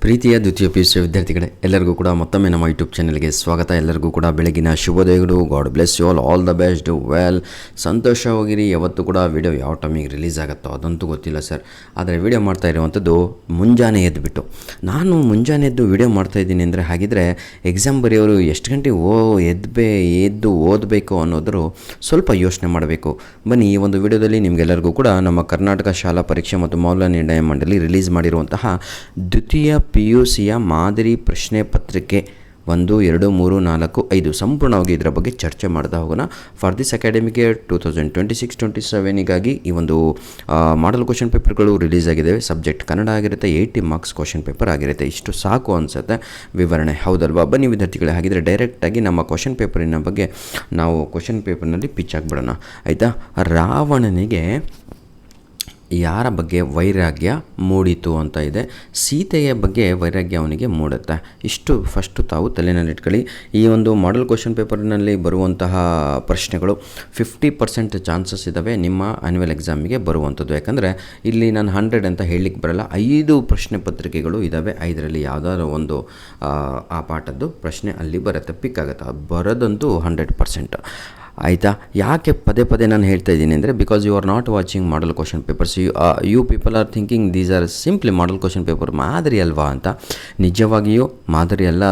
ಪ್ರೀತಿಯ ದ್ವಿತೀಯ PUC ವಿದ್ಯಾರ್ಥಿಗಳೇ, ಎಲ್ಲರಿಗೂ ಕೂಡ ಮತ್ತೊಮ್ಮೆ ನಮ್ಮ ಯೂಟ್ಯೂಬ್ ಚಾನಲ್ಗೆ ಸ್ವಾಗತ. ಎಲ್ಲರಿಗೂ ಕೂಡ ಬೆಳಗಿನ ಶುಭೋದಯಗಳು. God bless you all the best, well, ಸಂತೋಷವಾಗಿರಿ. ಯಾವತ್ತೂ ಕೂಡ ವಿಡಿಯೋ ಯಾವ ಟೈಮಿಗೆ ರಿಲೀಸ್ ಆಗುತ್ತೋ ಅದಂತೂ ಗೊತ್ತಿಲ್ಲ ಸರ್. ಆದರೆ ವಿಡಿಯೋ ಮಾಡ್ತಾ ಇರುವಂಥದ್ದು ಮುಂಜಾನೆ ಎದ್ದುಬಿಟ್ಟು. ನಾನು ಮುಂಜಾನೆ ಎದ್ದು ವಿಡಿಯೋ ಮಾಡ್ತಾಯಿದ್ದೀನಿ ಅಂದರೆ ಹಾಗಿದ್ರೆ ಎಕ್ಸಾಮ್ ಬರೆಯೋರು ಎಷ್ಟು ಗಂಟೆಗೆ ಎದ್ದು ಓದಬೇಕು ಅನ್ನೋದ್ರು ಸ್ವಲ್ಪ ಯೋಚನೆ ಮಾಡಬೇಕು. ಬನ್ನಿ, ಈ ಒಂದು ವಿಡಿಯೋದಲ್ಲಿ ನಿಮಗೆಲ್ಲರಿಗೂ ಕೂಡ ನಮ್ಮ ಕರ್ನಾಟಕ ಶಾಲಾ ಪರೀಕ್ಷೆ ಮತ್ತು ಮೌಲ್ಯ ನಿರ್ಣಯ ಮಂಡಳಿ ರಿಲೀಸ್ ಮಾಡಿರುವಂತಹ ದ್ವಿತೀಯ PUCಯ ಮಾದರಿ ಪ್ರಶ್ನೆ ಪತ್ರಿಕೆ 1, 2, 3, 4, 5 ಸಂಪೂರ್ಣವಾಗಿ ಇದರ ಬಗ್ಗೆ ಚರ್ಚೆ ಮಾಡ್ತಾ ಹೋಗೋಣ. ಫಾರ್ ದಿಸ್ ಅಕಾಡೆಮಿಕ್ ಇಯರ್ 2026-27ಗಾಗಿ ಈ ಒಂದು ಮಾಡಲ್ ಕ್ವಶನ್ ಪೇಪರ್ಗಳು ರಿಲೀಸ್ ಆಗಿದ್ದಾವೆ. ಸಬ್ಜೆಕ್ಟ್ ಕನ್ನಡ ಆಗಿರುತ್ತೆ, 80 ಮಾರ್ಕ್ಸ್ ಕ್ವಶನ್ ಪೇಪರ್ ಆಗಿರುತ್ತೆ. ಇಷ್ಟು ಸಾಕು ಅನಿಸುತ್ತೆ ವಿವರಣೆ, ಹೌದಲ್ವಾ? ಬನ್ನಿ ವಿದ್ಯಾರ್ಥಿಗಳೇ, ಹಾಗಿದ್ರೆ ಡೈರೆಕ್ಟಾಗಿ ನಮ್ಮ ಕ್ವಶನ್ ಪೇಪರಿನ ಬಗ್ಗೆ ನಾವು ಕ್ವಶನ್ ಪೇಪರ್ನಲ್ಲಿ ಪಿಚ್ ಆಗಿಬಿಡೋಣ, ಆಯಿತಾ? ರಾವಣನಿಗೆ ಯಾರ ಬಗ್ಗೆ ವೈರಾಗ್ಯ ಮೂಡಿತು ಅಂತ ಇದೆ. ಸೀತೆಯ ಬಗ್ಗೆ ವೈರಾಗ್ಯ ಅವನಿಗೆ ಮೂಡುತ್ತೆ. ಇಷ್ಟು ಫಸ್ಟು ತಾವು ತಲೆನಲ್ಲಿಟ್ಕೊಳ್ಳಿ. ಈ ಒಂದು ಮಾಡೆಲ್ ಕ್ವಶನ್ ಪೇಪರ್ನಲ್ಲಿ ಬರುವಂತಹ ಪ್ರಶ್ನೆಗಳು 50% ಚಾನ್ಸಸ್ ಇದ್ದಾವೆ ನಿಮ್ಮ ಆ್ಯನ್ಯುವಲ್ ಎಕ್ಸಾಮಿಗೆ ಬರುವಂಥದ್ದು. ಯಾಕಂದರೆ ಇಲ್ಲಿ ನಾನು 100 ಅಂತ ಹೇಳಲಿಕ್ಕೆ ಬರಲ್ಲ. 5 ಪ್ರಶ್ನೆ ಪತ್ರಿಕೆಗಳು ಇದ್ದಾವೆ. 5ರಲ್ಲಿ ಯಾವುದಾದ್ರು ಒಂದು ಆ ಪಾಠದ್ದು ಪ್ರಶ್ನೆ ಅಲ್ಲಿ ಬರುತ್ತೆ, ಪಿಕ್ ಆಗುತ್ತೆ. ಅದು ಬರೋದಂತೂ 100%, ಆಯಿತಾ? ಯಾಕೆ ಪದೇ ಪದೇ ನಾನು ಹೇಳ್ತಾ ಇದ್ದೀನಿ ಅಂದರೆ, because you are not watching model question papers. You people are thinking these are simply model question paper, ಮಾದರಿ ಅಲ್ವಾ ಅಂತ. ನಿಜವಾಗಿಯೂ ಮಾದರಿ ಅಲ್ಲ,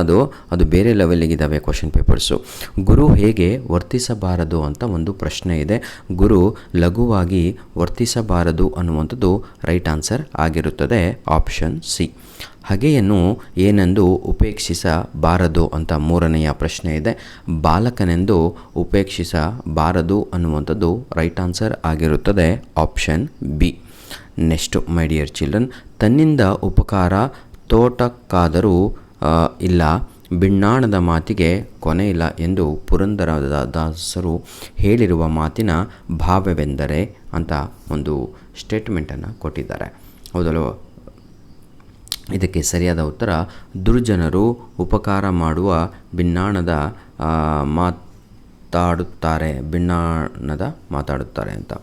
ಅದು ಬೇರೆ ಲೆವೆಲ್ಲಿಗಿದ್ದಾವೆ ಕ್ವಶನ್ ಪೇಪರ್ಸು. ಗುರು ಹೇಗೆ ವರ್ತಿಸಬಾರದು ಅಂತ ಒಂದು ಪ್ರಶ್ನೆ ಇದೆ. ಗುರು ಲಘುವಾಗಿ ವರ್ತಿಸಬಾರದು ಅನ್ನುವಂಥದ್ದು ರೈಟ್ ಆನ್ಸರ್ ಆಗಿರುತ್ತದೆ, ಆಪ್ಷನ್ ಸಿ. ಹಗೆಯನ್ನು ಏನೆಂದು ಉಪೇಕ್ಷಿಸಬಾರದು ಅಂತ 3ನೆಯ ಪ್ರಶ್ನೆ ಇದೆ. ಬಾಲಕನೆಂದು ಉಪೇಕ್ಷಿಸಬಾರದು ಅನ್ನುವಂಥದ್ದು ರೈಟ್ ಆನ್ಸರ್ ಆಗಿರುತ್ತದೆ, ಆಪ್ಷನ್ ಬಿ. ನೆಕ್ಸ್ಟು, ಮೈ ಡಿಯರ್ ಚಿಲ್ಡ್ರನ್, ತನ್ನಿಂದ ಉಪಕಾರ ತೋಟಕ್ಕಾದರೂ ಇಲ್ಲ, ಬಿಣ್ಣಾಣದ ಮಾತಿಗೆ ಕೊನೆ ಇಲ್ಲ ಎಂದು ಪುರಂದರದಾಸರು ಹೇಳಿರುವ ಮಾತಿನ ಭಾವವೆಂದರೆ ಅಂತ ಒಂದು ಸ್ಟೇಟ್ಮೆಂಟನ್ನು ಕೊಟ್ಟಿದ್ದಾರೆ, ಹೌದಲ್ವ? ಇದಕ್ಕೆ ಸರಿಯಾದ ಉತ್ತರ, ದುರ್ಜನರು ಉಪಕಾರ ಮಾಡುವ ಬಿಣ್ಣಾಣದ ಮಾತಾಡುತ್ತಾರೆ ಅಂತ.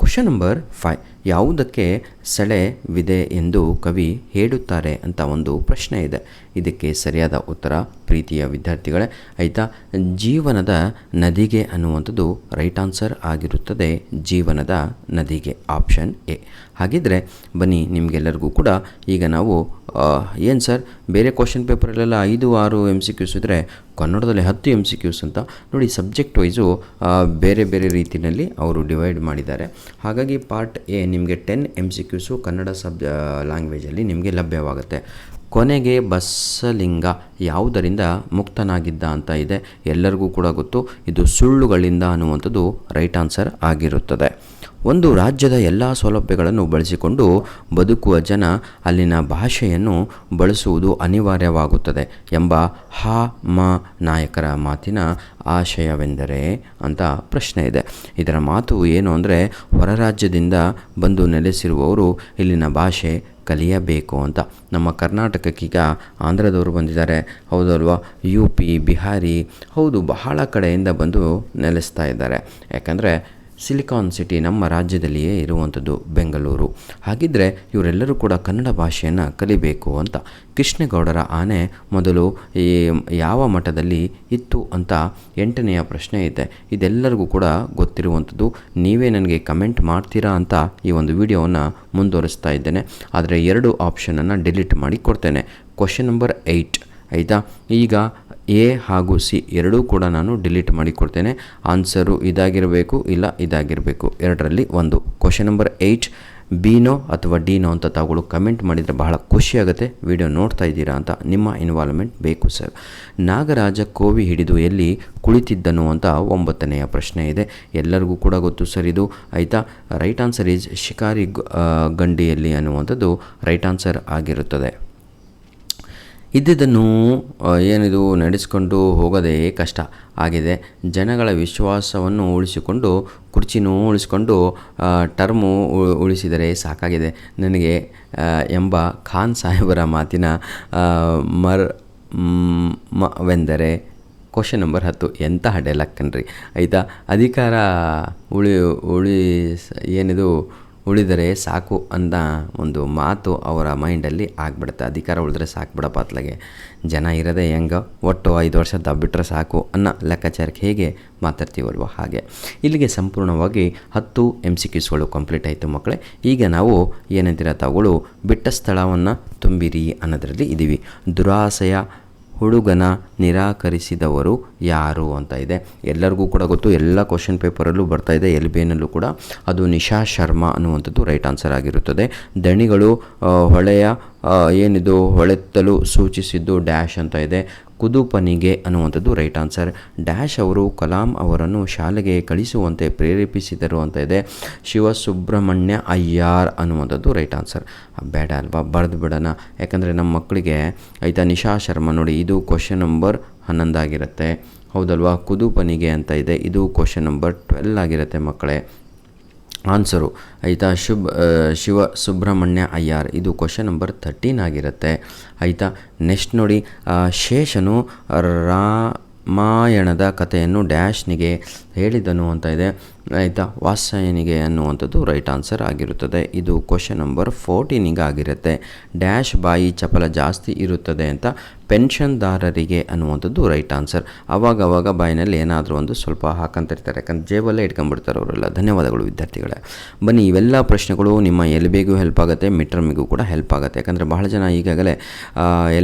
ಕ್ವಶನ್ ನಂಬರ್ 5, ಯಾವುದಕ್ಕೆ ಸೆಳೆವಿದೆ ಎಂದು ಕವಿ ಹೇಳುತ್ತಾರೆ ಅಂತ ಒಂದು ಪ್ರಶ್ನೆ ಇದೆ. ಇದಕ್ಕೆ ಸರಿಯಾದ ಉತ್ತರ ಪ್ರೀತಿಯ ವಿದ್ಯಾರ್ಥಿಗಳೇ, ಆಯಿತಾ, ಜೀವನದ ನದಿಗೆ ಅನ್ನುವಂಥದ್ದು ರೈಟ್ ಆನ್ಸರ್ ಆಗಿರುತ್ತದೆ, ಜೀವನದ ನದಿಗೆ, ಆಪ್ಷನ್ ಎ. ಹಾಗಿದ್ದರೆ ಬನ್ನಿ, ನಿಮಗೆಲ್ಲರಿಗೂ ಕೂಡ ಈಗ ನಾವು ಏನು ಸರ್ ಬೇರೆ ಕ್ವಶನ್ ಪೇಪರಲ್ಲೆಲ್ಲ 5-6 MCQs ಇದ್ದರೆ ಕನ್ನಡದಲ್ಲಿ 10 MCQs ಅಂತ ನೋಡಿ. ಸಬ್ಜೆಕ್ಟ್ ವೈಸು ಬೇರೆ ಬೇರೆ ರೀತಿಯಲ್ಲಿ ಅವರು ಡಿವೈಡ್ ಮಾಡಿದ್ದಾರೆ. ಹಾಗಾಗಿ ಪಾರ್ಟ್ ಎ ನಿಮಗೆ 10 MCQs ಕನ್ನಡ ಲ್ಯಾಂಗ್ವೇಜಲ್ಲಿ ನಿಮಗೆ ಲಭ್ಯವಾಗುತ್ತೆ. ಕೊನೆಗೆ ಬಸಲಿಂಗ ಯಾವುದರಿಂದ ಮುಕ್ತನಾಗಿದ್ದ ಅಂತ ಇದೆ. ಎಲ್ಲರಿಗೂ ಕೂಡ ಗೊತ್ತು, ಇದು ಸುಳ್ಳುಗಳಿಂದ ಅನ್ನುವಂಥದ್ದು ರೈಟ್ ಆನ್ಸರ್ ಆಗಿರುತ್ತದೆ. ಒಂದು ರಾಜ್ಯದ ಎಲ್ಲ ಸೌಲಭ್ಯಗಳನ್ನು ಬಳಸಿಕೊಂಡು ಬದುಕುವ ಜನ ಅಲ್ಲಿನ ಭಾಷೆಯನ್ನು ಬಳಸುವುದು ಅನಿವಾರ್ಯವಾಗುತ್ತದೆ ಎಂಬ ನಾಯಕರ ಮಾತಿನ ಆಶಯವೆಂದರೆ ಅಂತ ಪ್ರಶ್ನೆ ಇದೆ. ಇದರ ಮಾತು ಏನು ಅಂದರೆ, ಹೊರ ರಾಜ್ಯದಿಂದ ಬಂದು ನೆಲೆಸಿರುವವರು ಇಲ್ಲಿನ ಭಾಷೆ ಕಲಿಯಬೇಕು ಅಂತ. ನಮ್ಮ ಕರ್ನಾಟಕಕ್ಕೀಗ ಆಂಧ್ರದವರು ಬಂದಿದ್ದಾರೆ, ಹೌದಲ್ವಾ? UP, ಬಿಹಾರಿ, ಹೌದು, ಬಹಳ ಕಡೆಯಿಂದ ಬಂದು ನೆಲೆಸ್ತಾ ಇದ್ದಾರೆ. ಯಾಕಂದರೆ ಸಿಲಿಕಾನ್ ಸಿಟಿ ನಮ್ಮ ರಾಜ್ಯದಲ್ಲಿಯೇ ಇರುವಂಥದ್ದು, ಬೆಂಗಳೂರು. ಹಾಗಿದ್ದರೆ ಇವರೆಲ್ಲರೂ ಕೂಡ ಕನ್ನಡ ಭಾಷೆಯನ್ನು ಕಲಿಬೇಕು ಅಂತ. ಕೃಷ್ಣೇಗೌಡರ ಆನೆ ಮೊದಲು ಯಾವ ಮಠದಲ್ಲಿ ಇತ್ತು ಅಂತ 8ನೆಯ ಪ್ರಶ್ನೆ ಇದೆ. ಇದೆಲ್ಲರಿಗೂ ಕೂಡ ಗೊತ್ತಿರುವಂಥದ್ದು. ನೀವೇ ನನಗೆ ಕಮೆಂಟ್ ಮಾಡ್ತೀರಾ ಅಂತ ಈ ಒಂದು ವಿಡಿಯೋವನ್ನು ಮುಂದುವರಿಸ್ತಾ ಇದ್ದೇನೆ. ಆದರೆ 2 ಆಪ್ಷನನ್ನು ಡಿಲೀಟ್ ಮಾಡಿ ಕೊಡ್ತೇನೆ. ಕ್ವಶನ್ ನಂಬರ್ 8, ಆಯಿತಾ? ಈಗ ಎ ಹಾಗೂ ಸಿ ಎರಡೂ ಕೂಡ ನಾನು ಡಿಲೀಟ್ ಮಾಡಿ ಕೊಡ್ತೇನೆ. ಆನ್ಸರು ಇದಾಗಿರಬೇಕು, ಇಲ್ಲ ಇದಾಗಿರಬೇಕು, 2ರಲ್ಲಿ ಒಂದು. ಕ್ವಶನ್ ನಂಬರ್ 8 ಬಿನೋ ಅಥವಾ ಡಿನೋ ಅಂತ ತಾವುಗಳು ಕಮೆಂಟ್ ಮಾಡಿದರೆ ಬಹಳ ಖುಷಿಯಾಗುತ್ತೆ. ವಿಡಿಯೋ ನೋಡ್ತಾ ಇದ್ದೀರಾ ಅಂತ, ನಿಮ್ಮ ಇನ್ವಾಲ್ವ್ಮೆಂಟ್ ಬೇಕು ಸರ್. ನಾಗರಾಜ ಕೋವಿ ಹಿಡಿದು ಎಲ್ಲಿ ಕುಳಿತಿದ್ದನು ಅಂತ 9ನೆಯ ಪ್ರಶ್ನೆ ಇದೆ. ಎಲ್ಲರಿಗೂ ಕೂಡ ಗೊತ್ತು ಸರ್ ಇದು, ಆಯಿತಾ? ರೈಟ್ ಆನ್ಸರ್ ಈಸ್ ಶಿಕಾರಿ ಗಂಡಿಯಲ್ಲಿ ಅನ್ನುವಂಥದ್ದು ರೈಟ್ ಆನ್ಸರ್ ಆಗಿರುತ್ತದೆ. ಇದ್ದಿದ್ದನ್ನು ಏನಿದು ನಡೆಸ್ಕೊಂಡು ಹೋಗೋದೇ ಕಷ್ಟ ಆಗಿದೆ. ಜನಗಳ ವಿಶ್ವಾಸವನ್ನು ಉಳಿಸಿಕೊಂಡು, ಕುರ್ಚಿನೂ ಉಳಿಸಿಕೊಂಡು, ಟರ್ಮು ಉಳಿಸಿದರೆ ಸಾಕಾಗಿದೆ ನನಗೆ ಎಂಬ ಖಾನ್ ಸಾಹೇಬರ ಮಾತಿನ ಮರ್ಮವೆಂದರೆ ಕ್ವಶನ್ ನಂಬರ್ 10. ಎಂತಹ ಡೈಲಾಗ್ ಕಣ್ರಿ, ಆಯಿತಾ? ಅಧಿಕಾರ ಏನಿದು ಉಳಿದರೆ ಸಾಕು ಅಂದ ಒಂದು ಮಾತು ಅವರ ಮೈಂಡಲ್ಲಿ ಆಗಿಬಿಡುತ್ತೆ. ಅಧಿಕಾರ ಉಳಿದ್ರೆ ಸಾಕು ಬಿಡಪ್ಪ ಅತ್ಲಾಗೆ, ಜನ ಇರೋದೇ ಹೆಂಗೋ, ಒಟ್ಟು 5 ವರ್ಷ ದಬ್ಬಿಟ್ರೆ ಸಾಕು ಅನ್ನೋ ಲೆಕ್ಕಾಚಾರಕ್ಕೆ ಹೇಗೆ ಮಾತಾಡ್ತೀವಲ್ವ ಹಾಗೆ. ಇಲ್ಲಿಗೆ ಸಂಪೂರ್ಣವಾಗಿ 10 MCQಸ್ಗಳು ಕಂಪ್ಲೀಟ್ ಆಯಿತು ಮಕ್ಕಳೇ. ಈಗ ನಾವು ಏನಂತೀರ ತಾವುಗಳು ಬಿಟ್ಟ ಸ್ಥಳವನ್ನು ತುಂಬಿರಿ ಅನ್ನೋದರಲ್ಲಿ ಇದ್ದೀವಿ. ದುರಾಸೆಯ ಹುಡುಗನ ನಿರಾಕರಿಸಿದವರು ಯಾರು ಅಂತ ಇದೆ. ಎಲ್ಲರಿಗೂ ಕೂಡ ಗೊತ್ತು, ಎಲ್ಲ ಕ್ವಶನ್ ಪೇಪರಲ್ಲೂ ಬರ್ತಾಯಿದೆ, LBನಲ್ಲೂ ಕೂಡ. ಅದು ನಿಶಾ ಶರ್ಮಾ ಅನ್ನುವಂಥದ್ದು ರೈಟ್ ಆನ್ಸರ್ ಆಗಿರುತ್ತದೆ. ದಣಿಗಳು ಹೊಳೆಯ ಏನಿದು ಹೊಳೆತ್ತಲು ಸೂಚಿಸಿದ್ದು ಡ್ಯಾಶ್ ಅಂತ ಇದೆ. ಕುದುಪನಿಗೆ ಅನ್ನುವಂಥದ್ದು ರೈಟ್ ಆನ್ಸರ್. ಡ್ಯಾಶ್ ಅವರು ಕಲಾಂ ಅವರನ್ನು ಶಾಲೆಗೆ ಕಳಿಸುವಂತೆ ಪ್ರೇರೇಪಿಸಿದರು ಅಂತ ಇದೆ. ಶಿವಸುಬ್ರಹ್ಮಣ್ಯ ಅಯ್ಯಾರ್ ಅನ್ನುವಂಥದ್ದು ರೈಟ್ ಆನ್ಸರ್. ಬೇಡ ಅಲ್ವಾ, ಬರೆದು ಬಿಡೋಣ, ಯಾಕಂದರೆ ನಮ್ಮ ಮಕ್ಕಳಿಗೆ ಆಯಿತಾ. ನಿಶಾ ಶರ್ಮಾ ನೋಡಿ, ಇದು ಕ್ವಶನ್ ನಂಬರ್ 11 ಆಗಿರುತ್ತೆ, ಹೌದಲ್ವಾ. ಕುದುಪನಿಗೆ ಅಂತ ಇದೆ, ಇದು ಕ್ವಶನ್ ನಂಬರ್ 12 ಆಗಿರುತ್ತೆ ಮಕ್ಕಳೇ ಆನ್ಸರು, ಆಯಿತಾ. ಶಿವ ಸುಬ್ರಹ್ಮಣ್ಯ ಅಯ್ಯಾರ್, ಇದು ಕ್ವಶನ್ ನಂಬರ್ 13 ಆಗಿರುತ್ತೆ, ಆಯಿತಾ. ನೆಕ್ಸ್ಟ್ ನೋಡಿ, ಶೇಷನು ರಾಮಾಯಣದ ಕಥೆಯನ್ನು ಡ್ಯಾಶ್ನಿಗೆ ಹೇಳಿದನು ಅಂತ ಇದೆ, ಆಯಿತಾ. ವಾತ್ಸಾಯನಿಗೆ ಅನ್ನುವಂಥದ್ದು ರೈಟ್ ಆನ್ಸರ್ ಆಗಿರುತ್ತದೆ. ಇದು ಕ್ವಶನ್ ನಂಬರ್ 14 ಆಗಿರುತ್ತೆ. ಡ್ಯಾಶ್ ಬಾಯಿ ಚಪಲ ಜಾಸ್ತಿ ಇರುತ್ತದೆ ಅಂತ ಪೆನ್ಷನ್ದಾರರಿಗೆ ಅನ್ನುವಂಥದ್ದು ರೈಟ್ ಆನ್ಸರ್. ಆವಾಗ ಬಾಯಿನಲ್ಲಿ ಏನಾದರೂ ಒಂದು ಸ್ವಲ್ಪ ಹಾಕಂತಿರ್ತಾರೆ, ಯಾಕಂದ್ರೆ ಜೇಬಲ್ಲೇ ಇಟ್ಕೊಂಡ್ಬಿಡ್ತಾರೆ ಅವರೆಲ್ಲ. ಧನ್ಯವಾದಗಳು ವಿದ್ಯಾರ್ಥಿಗಳೇ. ಬನ್ನಿ, ಇವೆಲ್ಲ ಪ್ರಶ್ನೆಗಳು ನಿಮ್ಮ LBಗೂ ಹೆಲ್ಪ್ ಆಗುತ್ತೆ, ಮಿಡ್ ಟರ್ಮಿಗೂ ಕೂಡ ಹೆಲ್ಪ್ ಆಗುತ್ತೆ. ಯಾಕಂದರೆ ಬಹಳ ಜನ ಈಗಾಗಲೇ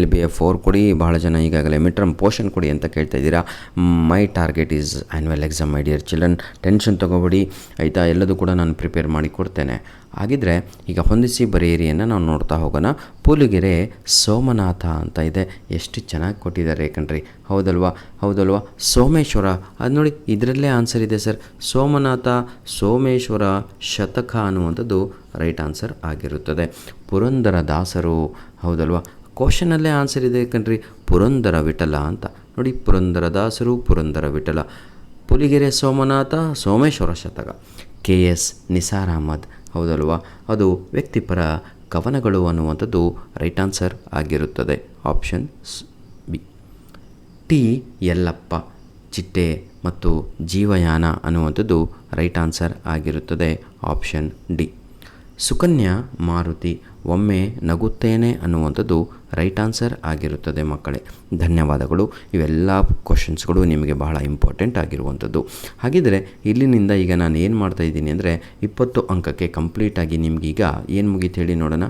LBF 4 ಕೊಡಿ, ಬಹಳ ಜನ ಈಗಾಗಲೇ ಮಿಡ್ ಟರ್ಮ್ ಪೋರ್ಷನ್ ಕೊಡಿ ಅಂತ ಕೇಳ್ತಾ ಇದ್ದೀರಾ. My target is annual exam my dear children. Tension ತೊಗೋಬೇಡಿ, ಆಯಿತಾ. ಎಲ್ಲದೂ ಕೂಡ ನಾನು ಪ್ರಿಪೇರ್ ಮಾಡಿ ಕೊಡ್ತೇನೆ. ಹಾಗಿದ್ರೆ ಈಗ ಹೊಂದಿಸಿ ಬರೆಯಿರಿಯನ್ನು ನಾವು ನೋಡ್ತಾ ಹೋಗೋಣ. ಪುಲಿಗೆರೆ ಸೋಮನಾಥ ಅಂತ ಇದೆ, ಎಷ್ಟು ಚೆನ್ನಾಗಿ ಕೊಟ್ಟಿದ್ದಾರೆ ಕಣ್ರಿ, ಹೌದಲ್ವಾ. ಸೋಮೇಶ್ವರ, ಅದು ನೋಡಿ ಇದರಲ್ಲೇ ಆನ್ಸರ್ ಇದೆ ಸರ್. ಸೋಮನಾಥ ಸೋಮೇಶ್ವರ ಶತಕ ಅನ್ನುವಂಥದ್ದು ರೈಟ್ ಆನ್ಸರ್ ಆಗಿರುತ್ತದೆ. ಪುರಂದರ ದಾಸರು, ಹೌದಲ್ವಾ. ಕ್ವಶನಲ್ಲೇ ಆನ್ಸರ್ ಇದೆ ಕಣ್ರಿ, ಪುರಂದರ ವಿಠಲ ಅಂತ ನೋಡಿ. ಪುರಂದರ ದಾಸರು, ಪುರಂದರ ವಿಠಲ. ಪುಲಿಗೆರೆ ಸೋಮನಾಥ ಸೋಮೇಶ್ವರ ಶತಕ. KS ನಿಸಾರ್ ಅಹಮದ್, ಹೌದಲ್ವಾ. ಅದು ವ್ಯಕ್ತಿಪರ ಕವನಗಳು ಅನ್ನುವಂಥದ್ದು ರೈಟ್ ಆನ್ಸರ್ ಆಗಿರುತ್ತದೆ, ಆಪ್ಷನ್ ಬಿ. T ಯಲ್ಲಪ್ಪ ಚಿಟ್ಟೆ ಮತ್ತು ಜೀವಯಾನ ಅನ್ನುವಂಥದ್ದು ರೈಟ್ ಆನ್ಸರ್ ಆಗಿರುತ್ತದೆ, ಆಪ್ಷನ್ ಡಿ. ಸುಕನ್ಯಾ ಮಾರುತಿ ಒಮ್ಮೆ ನಗುತ್ತೇನೆ ಅನ್ನುವಂಥದ್ದು ರೈಟ್ ಆನ್ಸರ್ ಆಗಿರುತ್ತದೆ ಮಕ್ಕಳೇ. ಧನ್ಯವಾದಗಳು. ಇವೆಲ್ಲ ಕ್ವಶನ್ಸ್ಗಳು ನಿಮಗೆ ಬಹಳ ಇಂಪಾರ್ಟೆಂಟ್ ಆಗಿರುವಂಥದ್ದು. ಹಾಗಿದ್ದರೆ ಇಲ್ಲಿನಿಂದ ಈಗ ನಾನು ಏನು ಮಾಡ್ತಾಯಿದ್ದೀನಿ ಅಂದರೆ 20 ಅಂಕಕ್ಕೆ ಕಂಪ್ಲೀಟಾಗಿ ನಿಮಗೀಗ ಏನು ಮುಗೀತು ಹೇಳಿ ನೋಡೋಣ.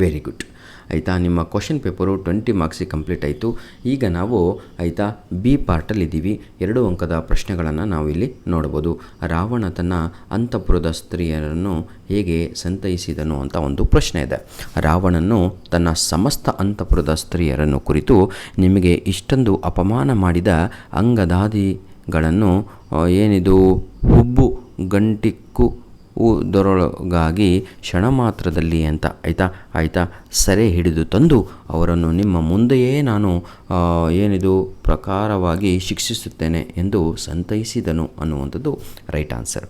ವೆರಿ ಗುಡ್, ಆಯಿತಾ. ನಿಮ್ಮ ಕ್ವಶನ್ ಪೇಪರು 20 ಮಾರ್ಕ್ಸಿಗೆ ಕಂಪ್ಲೀಟ್ ಆಯಿತು. ಈಗ ನಾವು ಆಯಿತಾ B ಪಾರ್ಟಲ್ಲಿದ್ದೀವಿ. 2 ಅಂಕದ ಪ್ರಶ್ನೆಗಳನ್ನು ನಾವು ಇಲ್ಲಿ ನೋಡ್ಬೋದು. ರಾವಣ ತನ್ನ ಅಂತಃಪುರದ ಸ್ತ್ರೀಯರನ್ನು ಹೇಗೆ ಸಂತೈಸಿದನು ಅಂತ ಒಂದು ಪ್ರಶ್ನೆ ಇದೆ. ರಾವಣನು ತನ್ನ ಸಮಸ್ತ ಅಂತಃಪುರದ ಸ್ತ್ರೀಯರನ್ನು ಕುರಿತು ನಿಮಗೆ ಇಷ್ಟೊಂದು ಅಪಮಾನ ಮಾಡಿದ ಅಂಗದಾದಿಗಳನ್ನು ಏನಿದು ಹುಬ್ಬು ಗಂಟಿಕ್ಕು ದೊರೊಳಗಾಗಿ ಕ್ಷಣ ಮಾತ್ರದಲ್ಲಿ ಅಂತ ಆಯಿತಾ ಸೆರೆ ಹಿಡಿದು ತಂದು ಅವರನ್ನು ನಿಮ್ಮ ಮುಂದೆಯೇ ನಾನು ಏನಿದು ಪ್ರಕಾರವಾಗಿ ಶಿಕ್ಷಿಸುತ್ತೇನೆ ಎಂದು ಸಂತೈಸಿದನು ಅನ್ನುವಂಥದ್ದು ರೈಟ್ ಆನ್ಸರ್.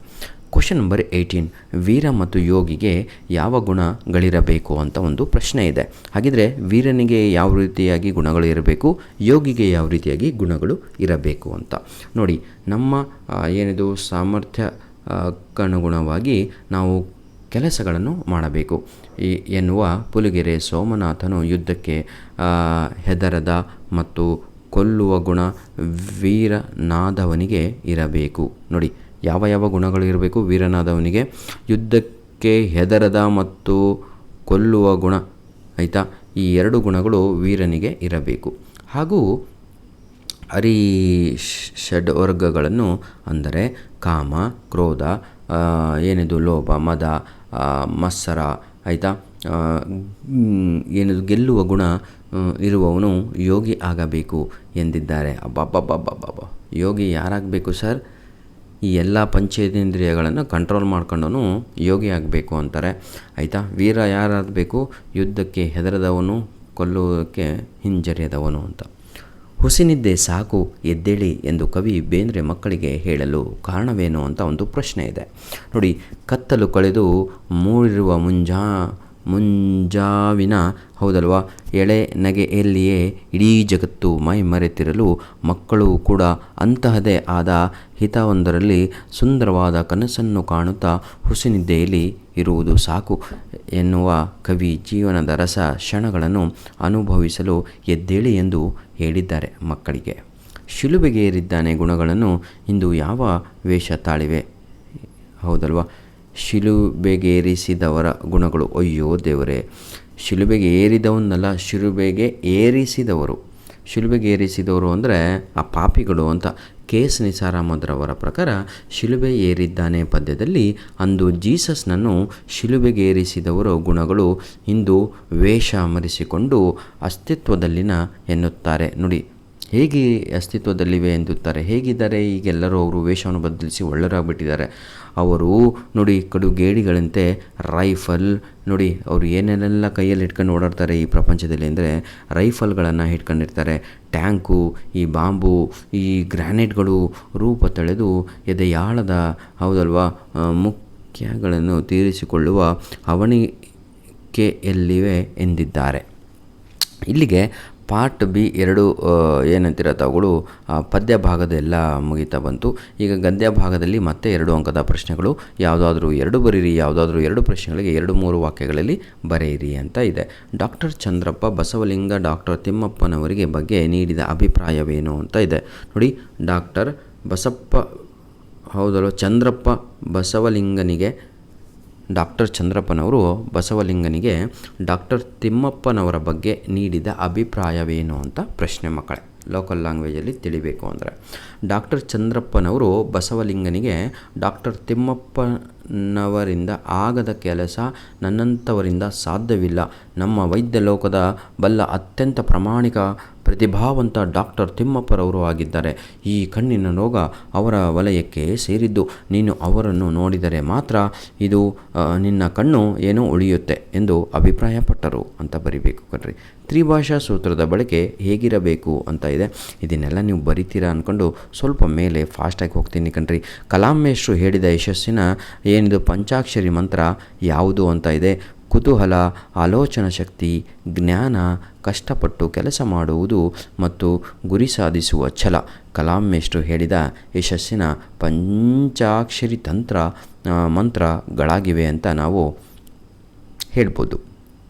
ಕ್ವಶನ್ ನಂಬರ್ 18, ವೀರ ಮತ್ತು ಯೋಗಿಗೆ ಯಾವ ಗುಣಗಳಿರಬೇಕು ಅಂತ ಒಂದು ಪ್ರಶ್ನೆ ಇದೆ. ಹಾಗಿದ್ರೆ ವೀರನಿಗೆ ಯಾವ ರೀತಿಯಾಗಿ ಗುಣಗಳು ಇರಬೇಕು, ಯೋಗಿಗೆ ಯಾವ ರೀತಿಯಾಗಿ ಗುಣಗಳು ಇರಬೇಕು ಅಂತ ನೋಡಿ. ನಮ್ಮ ಏನಿದು ಸಾಮರ್ಥ್ಯ ಅನುಗುಣವಾಗಿ ನಾವು ಕೆಲಸಗಳನ್ನು ಮಾಡಬೇಕು ಎನ್ನುವ ಪುಲಿಗೆರೆ ಸೋಮನಾಥನು ಯುದ್ಧಕ್ಕೆ ಹೆದರದ ಮತ್ತು ಕೊಲ್ಲುವ ಗುಣ ವೀರನಾದವನಿಗೆ ಇರಬೇಕು. ನೋಡಿ, ಯಾವ ಗುಣಗಳು ಇರಬೇಕು ವೀರನಾದವನಿಗೆ? ಯುದ್ಧಕ್ಕೆ ಹೆದರದ ಮತ್ತು ಕೊಲ್ಲುವ ಗುಣ, ಆಯಿತಾ. ಈ 2 ಗುಣಗಳು ವೀರನಿಗೆ ಇರಬೇಕು. ಹಾಗೂ ಷಡ್ವರ್ಗಗಳನ್ನು ಅಂದರೆ ಕಾಮ, ಕ್ರೋಧ, ಏನಿದು ಲೋಭ, ಮದ, ಮತ್ಸರ, ಆಯಿತಾ, ಏನಿದು ಗೆಲ್ಲುವ ಗುಣ ಇರುವವನು ಯೋಗಿ ಆಗಬೇಕು ಎಂದಿದ್ದಾರೆ. ಅಬ್ಬಬ್ಬಬ್ಬಬ್ಬಬ್ಬ, ಯೋಗಿ ಯಾರಾಗಬೇಕು ಸರ್? ಈ ಎಲ್ಲ ಪಂಚೇಂದ್ರಿಯಗಳನ್ನು ಕಂಟ್ರೋಲ್ ಮಾಡ್ಕೊಂಡವನು ಯೋಗಿ ಆಗಬೇಕು ಅಂತಾರೆ, ಆಯಿತಾ. ವೀರ ಯಾರಾಗಬೇಕು? ಯುದ್ಧಕ್ಕೆ ಹೆದರದವನು, ಕೊಲ್ಲುವುದಕ್ಕೆ ಹಿಂಜರಿಯದವನು ಅಂತ. ಹುಸಿನಿದ್ದೆ ಸಾಕು ಎದ್ದೇಳಿ ಎಂದು ಕವಿ ಬೇಂದ್ರೆ ಮಕ್ಕಳಿಗೆ ಹೇಳಲು ಕಾರಣವೇನು ಅಂತ ಒಂದು ಪ್ರಶ್ನೆ ಇದೆ. ನೋಡಿ, ಕತ್ತಲು ಕಳೆದು ಮೂಡಿರುವ ಮುಂಜಾವಿನ, ಹೌದಲ್ವಾ, ಎಳೆ ನಗೆಯಲ್ಲಿಯೇ ಇಡೀ ಜಗತ್ತು ಮೈ ಮರೆತಿರಲು ಮಕ್ಕಳು ಕೂಡ ಅಂತಹದೇ ಆದ ಹಿತವೊಂದರಲ್ಲಿ ಸುಂದರವಾದ ಕನಸನ್ನು ಕಾಣುತ್ತಾ ಹುಸಿನಿದ್ದೆಯಲ್ಲಿ ಇರುವುದು ಸಾಕು ಎನ್ನುವ ಕವಿ ಜೀವನದ ರಸ ಕ್ಷಣಗಳನ್ನು ಅನುಭವಿಸಲು ಎದ್ದೇಳಿ ಎಂದು ಹೇಳಿದ್ದಾರೆ ಮಕ್ಕಳಿಗೆ. ಶಿಲುಬೆಗೆ ಏರಿದ್ದಾನೆ ಗುಣಗಳನ್ನು ಇಂದು ಯಾವ ವೇಷ ತಾಳಿವೆ. ಹೌದಲ್ವಾ? ಶಿಲುಬೆಗೇರಿಸಿದವರ ಗುಣಗಳು, ಅಯ್ಯೋ ದೇವರೇ, ಶಿಲುಬೆಗೆ ಏರಿದವನ್ನಲ್ಲ, ಶಿಲುಬೆಗೆ ಏರಿಸಿದವರು. ಶಿಲುಬೆಗೆ ಏರಿಸಿದವರು ಅಂದರೆ ಆ ಪಾಪಿಗಳು ಅಂತ. ಕೆ.ಎಸ್. ನಿಸಾರ್ ಅಹಮದ್ ರವರ ಪ್ರಕಾರ ಶಿಲುಬೆ ಏರಿದ್ದಾನೆ ಪದ್ಯದಲ್ಲಿ ಅಂದು ಜೀಸಸ್ನನ್ನು ಶಿಲುಬೆಗೇರಿಸಿದವರ ಗುಣಗಳು ಇಂದು ವೇಷ ಮರೆಸಿಕೊಂಡು ಅಸ್ತಿತ್ವದಲ್ಲಿನ ಎನ್ನುತ್ತಾರೆ. ನೋಡಿ ಹೇಗೆ ಅಸ್ತಿತ್ವದಲ್ಲಿವೆ ಎಂದುತ್ತಾರೆ. ಹೇಗಿದ್ದಾರೆ ಈಗೆಲ್ಲರೂ ಅವರು ವೇಷವನ್ನು ಬದಲಿಸಿ ಒಳ್ಳೆಯರಾಗ್ಬಿಟ್ಟಿದ್ದಾರೆ. ಅವರು ನೋಡಿ ಕಡುಗೇಡಿಗಳಂತೆ ರೈಫಲ್ ನೋಡಿ ಅವರು ಏನೇನೆಲ್ಲ ಕೈಯಲ್ಲಿ ಇಟ್ಕೊಂಡು ಓಡಾಡ್ತಾರೆ ಈ ಪ್ರಪಂಚದಲ್ಲಿ ಅಂದರೆ ರೈಫಲ್ಗಳನ್ನು ಇಟ್ಕೊಂಡಿರ್ತಾರೆ. ಟ್ಯಾಂಕು, ಈ ಬಾಂಬು, ಈ ಗ್ರ್ಯಾನೇಟ್ಗಳು ರೂಪ ತಳೆದು ಎದೆಯಾಳದ ಹೌದಲ್ವಾ ಮುಖ್ಯಗಳನ್ನು ತೀರಿಸಿಕೊಳ್ಳುವ ಅವಣಿಕೆಯಲ್ಲಿವೆ ಎಂದಿದ್ದಾರೆ. ಇಲ್ಲಿಗೆ ಪಾರ್ಟ್ ಬಿ 2 ಏನಂತೀರ ತಾವುಗಳು ಪದ್ಯ ಭಾಗದ ಎಲ್ಲ ಮುಗಿತಾ ಬಂತು. ಈಗ ಗದ್ಯ ಭಾಗದಲ್ಲಿ ಮತ್ತೆ 2 ಅಂಕದ ಪ್ರಶ್ನೆಗಳು. ಯಾವುದಾದ್ರೂ 2 ಬರೀರಿ, ಯಾವುದಾದ್ರೂ 2 ಪ್ರಶ್ನೆಗಳಿಗೆ 2-3 ವಾಕ್ಯಗಳಲ್ಲಿ ಬರೆಯಿರಿ ಅಂತ ಇದೆ. ಡಾಕ್ಟರ್ ಚಂದ್ರಪ್ಪ ಬಸವಲಿಂಗ ಡಾಕ್ಟರ್ ತಿಮ್ಮಪ್ಪನವರಿಗೆ ಬಗ್ಗೆ ನೀಡಿದ ಅಭಿಪ್ರಾಯವೇನು ಅಂತ ಇದೆ. ನೋಡಿ, ಡಾಕ್ಟರ್ ಚಂದ್ರಪ್ಪ ಬಸವಲಿಂಗನಿಗೆ ಡಾಕ್ಟರ್ ಚಂದ್ರಪ್ಪನವರು ಬಸವಲಿಂಗನಿಗೆ ಡಾಕ್ಟರ್ ತಿಮ್ಮಪ್ಪನವರ ಬಗ್ಗೆ ನೀಡಿದ ಅಭಿಪ್ರಾಯವೇನು ಅಂತ ಪ್ರಶ್ನೆ ಮಕ್ಕಳೇ. ಲೋಕಲ್ ಲ್ಯಾಂಗ್ವೇಜಲ್ಲಿ ತಿಳಿಬೇಕು ಅಂದರೆ ಡಾಕ್ಟರ್ ಚಂದ್ರಪ್ಪನವರು ಬಸವಲಿಂಗನಿಗೆ ಡಾಕ್ಟರ್ ತಿಮ್ಮಪ್ಪನವರಿಂದ ಆಗದ ಕೆಲಸ ನನ್ನಂಥವರಿಂದ ಸಾಧ್ಯವಿಲ್ಲ. ನಮ್ಮ ವೈದ್ಯ ಲೋಕದ ಬಲ್ಲ ಅತ್ಯಂತ ಪ್ರಾಮಾಣಿಕ ಪ್ರತಿಭಾವಂತ ಡಾಕ್ಟರ್ ತಿಮ್ಮಪ್ಪರವರು ಆಗಿದ್ದಾರೆ. ಈ ಕಣ್ಣಿನ ರೋಗ ಅವರ ವಲಯಕ್ಕೆ ಸೇರಿದ್ದು. ನೀನು ಅವರನ್ನು ನೋಡಿದರೆ ಮಾತ್ರ ಇದು ನಿನ್ನ ಕಣ್ಣು ಏನೋ ಉಳಿಯುತ್ತೆ ಎಂದು ಅಭಿಪ್ರಾಯಪಟ್ಟರು ಅಂತ ಬರಿಬೇಕು ಕಣ್ರಿ. ತ್ರಿಭಾಷಾ ಸೂತ್ರದ ಬಳಕೆ ಹೇಗಿರಬೇಕು ಅಂತ ಇದೆ. ಇದನ್ನೆಲ್ಲ ನೀವು ಬರಿತೀರಾ ಅಂದ್ಕೊಂಡು ಸ್ವಲ್ಪ ಮೇಲೆ ಫಾಸ್ಟಾಗಿ ಹೋಗ್ತೀನಿ ಕಣ್ರಿ. ಕಲಾಂ ಮೇಷ್ಟ್ರು ಹೇಳಿದ ಯಶಸ್ಸಿನ ಏನಿದು ಪಂಚಾಕ್ಷರಿ ಮಂತ್ರ ಯಾವುದು ಅಂತ ಇದೆ. ಕುತೂಹಲ, ಆಲೋಚನಾ ಶಕ್ತಿ, ಜ್ಞಾನ, ಕಷ್ಟಪಟ್ಟು ಕೆಲಸ ಮಾಡುವುದು ಮತ್ತು ಗುರಿ ಸಾಧಿಸುವ ಛಲ ಕಲಾಂ ಮೇಷ್ಟ್ರು ಹೇಳಿದ ಯಶಸ್ಸಿನ ಪಂಚಾಕ್ಷರಿ ಮಂತ್ರಗಳಾಗಿವೆ ಅಂತ ನಾವು ಹೇಳ್ಬೋದು.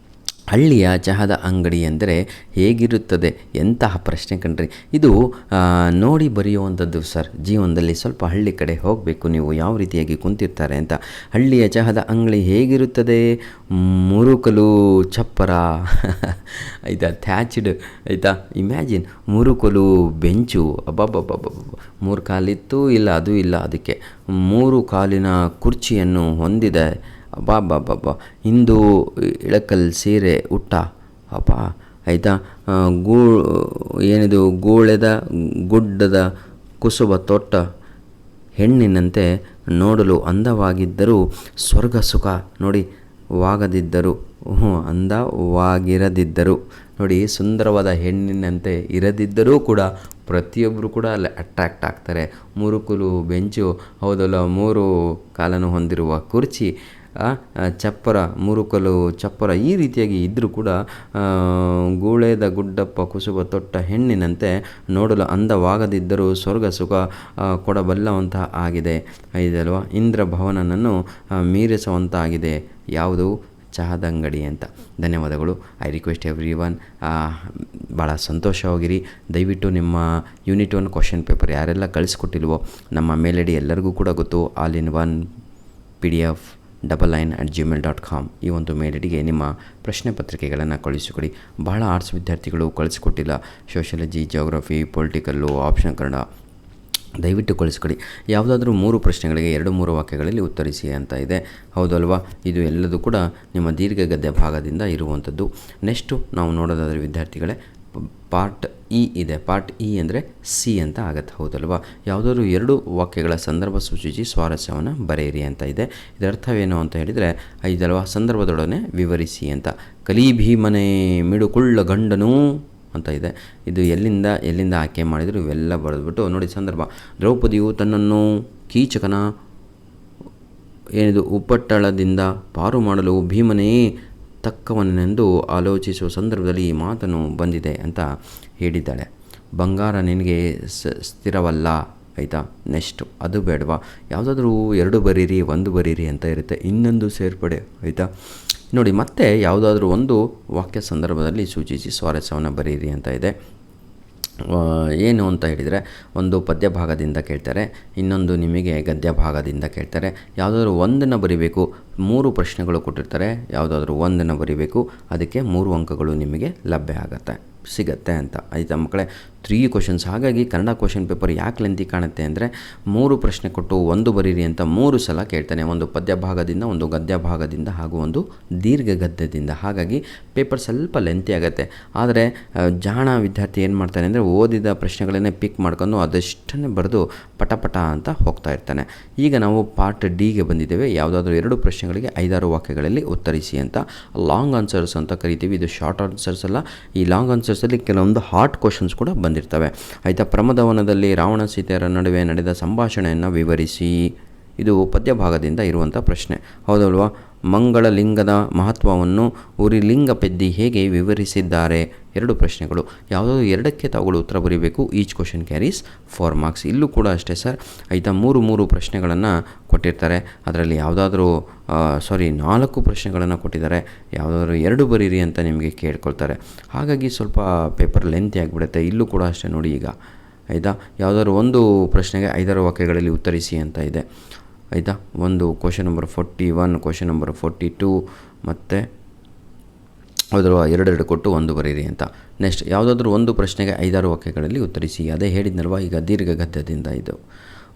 ಹಳ್ಳಿಯ ಚಹಾದ ಅಂಗಡಿ ಎಂದರೆ ಹೇಗಿರುತ್ತದೆ? ಎಂತಹ ಪ್ರಶ್ನೆ ಕಣ್ರಿ ಇದು. ನೋಡಿ ಬರೆಯುವಂಥದ್ದು ಸರ್. ಜೀವನದಲ್ಲಿ ಸ್ವಲ್ಪ ಹಳ್ಳಿ ಕಡೆ ಹೋಗಬೇಕು ನೀವು, ಯಾವ ರೀತಿಯಾಗಿ ಕುಂತಿರ್ತಾರೆ ಅಂತ. ಹಳ್ಳಿಯ ಚಹಾದ ಅಂಗಡಿ ಹೇಗಿರುತ್ತದೆ? ಮುರುಕಲು, ಚಪ್ಪರ ಆಯಿತಾ, ಥ್ಯಾಚ್ಡ್ ಆಯಿತಾ. ಇಮ್ಯಾಜಿನ್, ಮುರುಕಲು ಬೆಂಚು, ಅಬ್ಬಬ್ಬಬ್ಬಬ್ಬ, 3 ಕಾಲಿತ್ತು ಇಲ್ಲ ಅದು ಇಲ್ಲ, ಅದಕ್ಕೆ 3 ಕಾಲಿನ ಕುರ್ಚಿಯನ್ನು ಹೊಂದಿದೆ. ಅಬ್ಬಬ್ಬಬ್ಬ, ಇಂದು ಇಳಕಲ್ ಸೀರೆ ಉಟ್ಟ ಅಪ್ಪ ಆಯಿತಾ. ಏನಿದು ಗೂಳೆದ ಗುಡ್ಡದ ಕುಸುಬ ತೊಟ್ಟ ಹೆಣ್ಣಿನಂತೆ ನೋಡಲು ಅಂದವಾಗಿದ್ದರೂ ಸ್ವರ್ಗ ಸುಖ ನೋಡಿ ವಾಗದಿದ್ದರು ಅಂದವಾಗಿರದಿದ್ದರು ನೋಡಿ ಸುಂದರವಾದ ಹೆಣ್ಣಿನಂತೆ ಇರದಿದ್ದರೂ ಕೂಡ ಪ್ರತಿಯೊಬ್ಬರು ಕೂಡ ಅಲ್ಲಿ ಅಟ್ರಾಕ್ಟ್ ಆಗ್ತಾರೆ. ಮುರುಕುಲು ಬೆಂಚು ಹೌದಲ್ಲ, 3 ಕಾಲನ್ನು ಹೊಂದಿರುವ ಕುರ್ಚಿ, ಚಪ್ಪರ, ಮುರುಕಲು ಚಪ್ಪರ ಈ ರೀತಿಯಾಗಿ ಇದ್ದರೂ ಕೂಡ ಗೂಳೆದ ಗುಡ್ಡಪ್ಪ ಕುಸುಬ ತೊಟ್ಟ ಹೆಣ್ಣಿನಂತೆ ನೋಡಲು ಅಂದವಾಗದಿದ್ದರೂ ಸ್ವರ್ಗ ಸುಖ ಕೊಡಬಲ್ಲವಂತಹ ಆಗಿದೆ ಇದಲ್ವಾ. ಇಂದ್ರ ಭವನನನ್ನು ಮೀರಿಸುವಂತಾಗಿದೆ ಯಾವುದು? ಚಹಾದ ಅಂಗಡಿ ಅಂತ. ಧನ್ಯವಾದಗಳು. ಐ ರಿಕ್ವೆಸ್ಟ್ ಎವ್ರಿ ಒನ್, ಭಾಳ ಸಂತೋಷವಾಗಿರಿ. ದಯವಿಟ್ಟು ನಿಮ್ಮ ಯೂನಿಟ್ 1 ಕ್ವಶನ್ ಪೇಪರ್ ಯಾರೆಲ್ಲ ಕಳಿಸ್ಕೊಟ್ಟಿಲ್ವೋ ನಮ್ಮ ಮೇಲ್ ಎಲ್ಲರಿಗೂ ಕೂಡ ಗೊತ್ತು, all-in-one PDF 99@gmail.com ಈ ಒಂದು ಮೇಲ್ ಐಡಿಗೆ ನಿಮ್ಮ ಪ್ರಶ್ನೆ ಪತ್ರಿಕೆಗಳನ್ನು ಕಳಿಸಿಕೊಡಿ. ಬಹಳ ಆರ್ಟ್ಸ್ ವಿದ್ಯಾರ್ಥಿಗಳು ಕಳಿಸ್ಕೊಟ್ಟಿಲ್ಲ. Sociology, geography, political, option Kannada ದಯವಿಟ್ಟು ಕಳಿಸ್ಕೊಡಿ. ಯಾವುದಾದ್ರೂ 3 ಪ್ರಶ್ನೆಗಳಿಗೆ 2-3 ವಾಕ್ಯಗಳಲ್ಲಿ ಉತ್ತರಿಸಿ ಅಂತ ಇದೆ. ಹೌದಲ್ವಾ? ಇದು ಎಲ್ಲದೂ ಕೂಡ ನಿಮ್ಮ ದೀರ್ಘ ಗದ್ಯ ಭಾಗದಿಂದ ಇರುವಂಥದ್ದು. ನೆಕ್ಸ್ಟು ನಾವು ನೋಡೋದಾದರೆ ವಿದ್ಯಾರ್ಥಿಗಳೇ ಪಾರ್ಟ್ ಇ ಇದೆ. ಪಾರ್ಟ್ ಇ ಅಂದರೆ ಸಿ ಅಂತ ಆಗತ್ತೆ. ಹೌದಲ್ವಾ? ಯಾವುದಾದ್ರೂ 2 ವಾಕ್ಯಗಳ ಸಂದರ್ಭ ಸೂಚಿಸಿ ಸ್ವಾರಸ್ಯವನ್ನು ಬರೆಯಿರಿ ಅಂತ ಇದೆ. ಇದರ ಅರ್ಥವೇನು ಅಂತ ಹೇಳಿದರೆ ಇದಲ್ವಾ, ಸಂದರ್ಭದೊಡನೆ ವಿವರಿಸಿ ಅಂತ. ಕಲಿ ಭೀಮನೆ ಮಿಡುಕುಳ್ಳ ಗಂಡನೂ ಅಂತ ಇದೆ. ಇದು ಎಲ್ಲಿಂದ ಆಯ್ಕೆ ಮಾಡಿದ್ರು ಇವೆಲ್ಲ ಬರೆದ್ಬಿಟ್ಟು ನೋಡಿ. ಸಂದರ್ಭ: ದ್ರೌಪದಿಯು ತನ್ನನ್ನು ಕೀಚಕನ ಉಪಟಳದಿಂದ ಪಾರು ಮಾಡಲು ಭೀಮನೇ ತಕ್ಕವನೆಂದು ಆಲೋಚಿಸುವ ಸಂದರ್ಭದಲ್ಲಿ ಈ ಮಾತನ್ನು ಬಂದಿದೆ ಅಂತ ಹೇಳಿದ್ದಾಳೆ. ಬಂಗಾರ ನಿನಗೆ ಸ್ಥಿರವಲ್ಲ ಆಯಿತಾ. ನೆಕ್ಸ್ಟು ಅದು ಬೇಡವಾ, ಯಾವುದಾದ್ರೂ 2 ಬರೀರಿ 1 ಬರೀರಿ ಅಂತ ಇರುತ್ತೆ, ಇನ್ನೊಂದು ಸೇರ್ಪಡೆ ಆಯಿತಾ. ನೋಡಿ ಮತ್ತೆ ಯಾವುದಾದ್ರೂ ಒಂದು ವಾಕ್ಯ ಸಂದರ್ಭದಲ್ಲಿ ಸೂಚಿಸಿ ಸ್ವಾರಸ್ಯವನ್ನು ಬರೀರಿ ಅಂತ ಇದೆ. ಏನು ಅಂತ ಹೇಳಿದರೆ, ಒಂದು ಪದ್ಯ ಭಾಗದಿಂದ ಕೇಳ್ತಾರೆ, ಇನ್ನೊಂದು ನಿಮಗೆ ಗದ್ಯ ಭಾಗದಿಂದ ಕೇಳ್ತಾರೆ. ಯಾವುದಾದ್ರೂ ಒಂದನ್ನು ಬರಿಬೇಕು, 3 ಪ್ರಶ್ನೆಗಳು ಕೊಟ್ಟಿರ್ತಾರೆ, ಯಾವುದಾದ್ರೂ ಒಂದನ್ನು ಬರಿಬೇಕು, ಅದಕ್ಕೆ 3 ಅಂಕಗಳು ನಿಮಗೆ ಲಭ್ಯ ಸಿಗತ್ತೆ ಅಂತ ಆಯಿತಾ ಮಕ್ಕಳೇ. 3 ಕ್ವಶನ್ಸ್. ಹಾಗಾಗಿ ಕನ್ನಡ ಕ್ವಶನ್ ಪೇಪರ್ ಯಾಕೆ ಲೆಂತಿ ಕಾಣುತ್ತೆ ಅಂದರೆ 3 ಪ್ರಶ್ನೆ ಕೊಟ್ಟು 1 ಬರೀರಿ ಅಂತ 3 ಸಲ ಕೇಳ್ತಾನೆ, ಒಂದು ಪದ್ಯ ಭಾಗದಿಂದ, ಒಂದು ಗದ್ಯ ಭಾಗದಿಂದ ಹಾಗೂ ಒಂದು ದೀರ್ಘ ಗದ್ಯದಿಂದ. ಹಾಗಾಗಿ ಪೇಪರ್ ಸ್ವಲ್ಪ ಲೆಂತಿ ಆಗುತ್ತೆ. ಆದರೆ ಜಾಣ ವಿದ್ಯಾರ್ಥಿ ಏನು ಮಾಡ್ತಾನೆ ಅಂದರೆ ಓದಿದ ಪ್ರಶ್ನೆಗಳನ್ನೇ ಪಿಕ್ ಮಾಡ್ಕೊಂಡು ಅದಷ್ಟನ್ನೇ ಬರೆದು ಪಟ ಅಂತ ಹೋಗ್ತಾ ಇರ್ತಾನೆ. ಈಗ ನಾವು ಪಾರ್ಟ್ ಡಿಗೆ ಬಂದಿದ್ದೇವೆ. ಯಾವುದಾದ್ರೂ 2 ಪ್ರಶ್ನೆಗಳಿಗೆ 5-6 ವಾಕ್ಯಗಳಲ್ಲಿ ಉತ್ತರಿಸಿ ಅಂತ. ಲಾಂಗ್ ಆನ್ಸರ್ಸ್ ಅಂತ ಕರಿತೀವಿ. ಇದು ಶಾರ್ಟ್ ಆನ್ಸರ್ಸ್ ಅಲ್ಲ. ಈ ಲಾಂಗ್ ಆನ್ಸರ್ಸಲ್ಲಿ ಕೆಲವೊಂದು ಹಾರ್ಡ್ ಕ್ವಶನ್ಸ್ ಕೂಡ ಬಂದಿರ್ತವೆ ಆಯಿತಾ. ಪ್ರಮದವನದಲ್ಲಿ ರಾವಣ ಸೀತೆಯರ ನಡುವೆ ನಡೆದ ಸಂಭಾಷಣೆಯನ್ನು ವಿವರಿಸಿ. ಇದು ಪದ್ಯ ಭಾಗದಿಂದ ಇರುವಂಥ ಪ್ರಶ್ನೆ, ಹೌದಲ್ವಾ. ಮಂಗಳಲಿಂಗದ ಮಹತ್ವವನ್ನು ಉರಿಲಿಂಗ ಪೆದ್ದಿ ಹೇಗೆ ವಿವರಿಸಿದ್ದಾರೆ? 2 ಪ್ರಶ್ನೆಗಳು. ಯಾವುದಾದ್ರು 2ಕ್ಕೆ ತಾವುಗಳು ಉತ್ತರ ಬರೀಬೇಕು. Each question carries 4 marks. ಇಲ್ಲೂ ಕೂಡ ಅಷ್ಟೇ ಸರ್ ಆಯಿತಾ. 3 ಪ್ರಶ್ನೆಗಳನ್ನು ಕೊಟ್ಟಿರ್ತಾರೆ. ಅದರಲ್ಲಿ ಯಾವುದಾದ್ರೂ 4 ಪ್ರಶ್ನೆಗಳನ್ನು ಕೊಟ್ಟಿದ್ದಾರೆ. ಯಾವುದಾದ್ರೂ 2 ಬರೀರಿ ಅಂತ ನಿಮಗೆ ಕೇಳ್ಕೊಳ್ತಾರೆ. ಹಾಗಾಗಿ ಸ್ವಲ್ಪ ಪೇಪರ್ ಲೆಂತಿ ಆಗಿಬಿಡುತ್ತೆ. ಇಲ್ಲೂ ಕೂಡ ಅಷ್ಟೇ ನೋಡಿ ಈಗ ಆಯಿತಾ. ಯಾವುದಾದ್ರೂ ಒಂದು ಪ್ರಶ್ನೆಗೆ 5-6 ವಾಕ್ಯಗಳಲ್ಲಿ ಉತ್ತರಿಸಿ ಅಂತ ಇದೆ ಆಯಿತಾ. ಒಂದು ಕ್ವಶನ್ ನಂಬರ್ 41, ಕ್ವಶನ್ ನಂಬರ್ 42 ಮತ್ತು ಅದರ 2 ಕೊಟ್ಟು 1 ಬರೀರಿ ಅಂತ. ನೆಕ್ಸ್ಟ್ ಯಾವುದಾದ್ರೂ ಒಂದು ಪ್ರಶ್ನೆಗೆ 5-6 ವಾಕ್ಯಗಳಲ್ಲಿ ಉತ್ತರಿಸಿ. ಅದೇ ಹೇಳಿದ್ನಲ್ವ ಈಗ ದೀರ್ಘ ಗದ್ಯದಿಂದ ಇದು.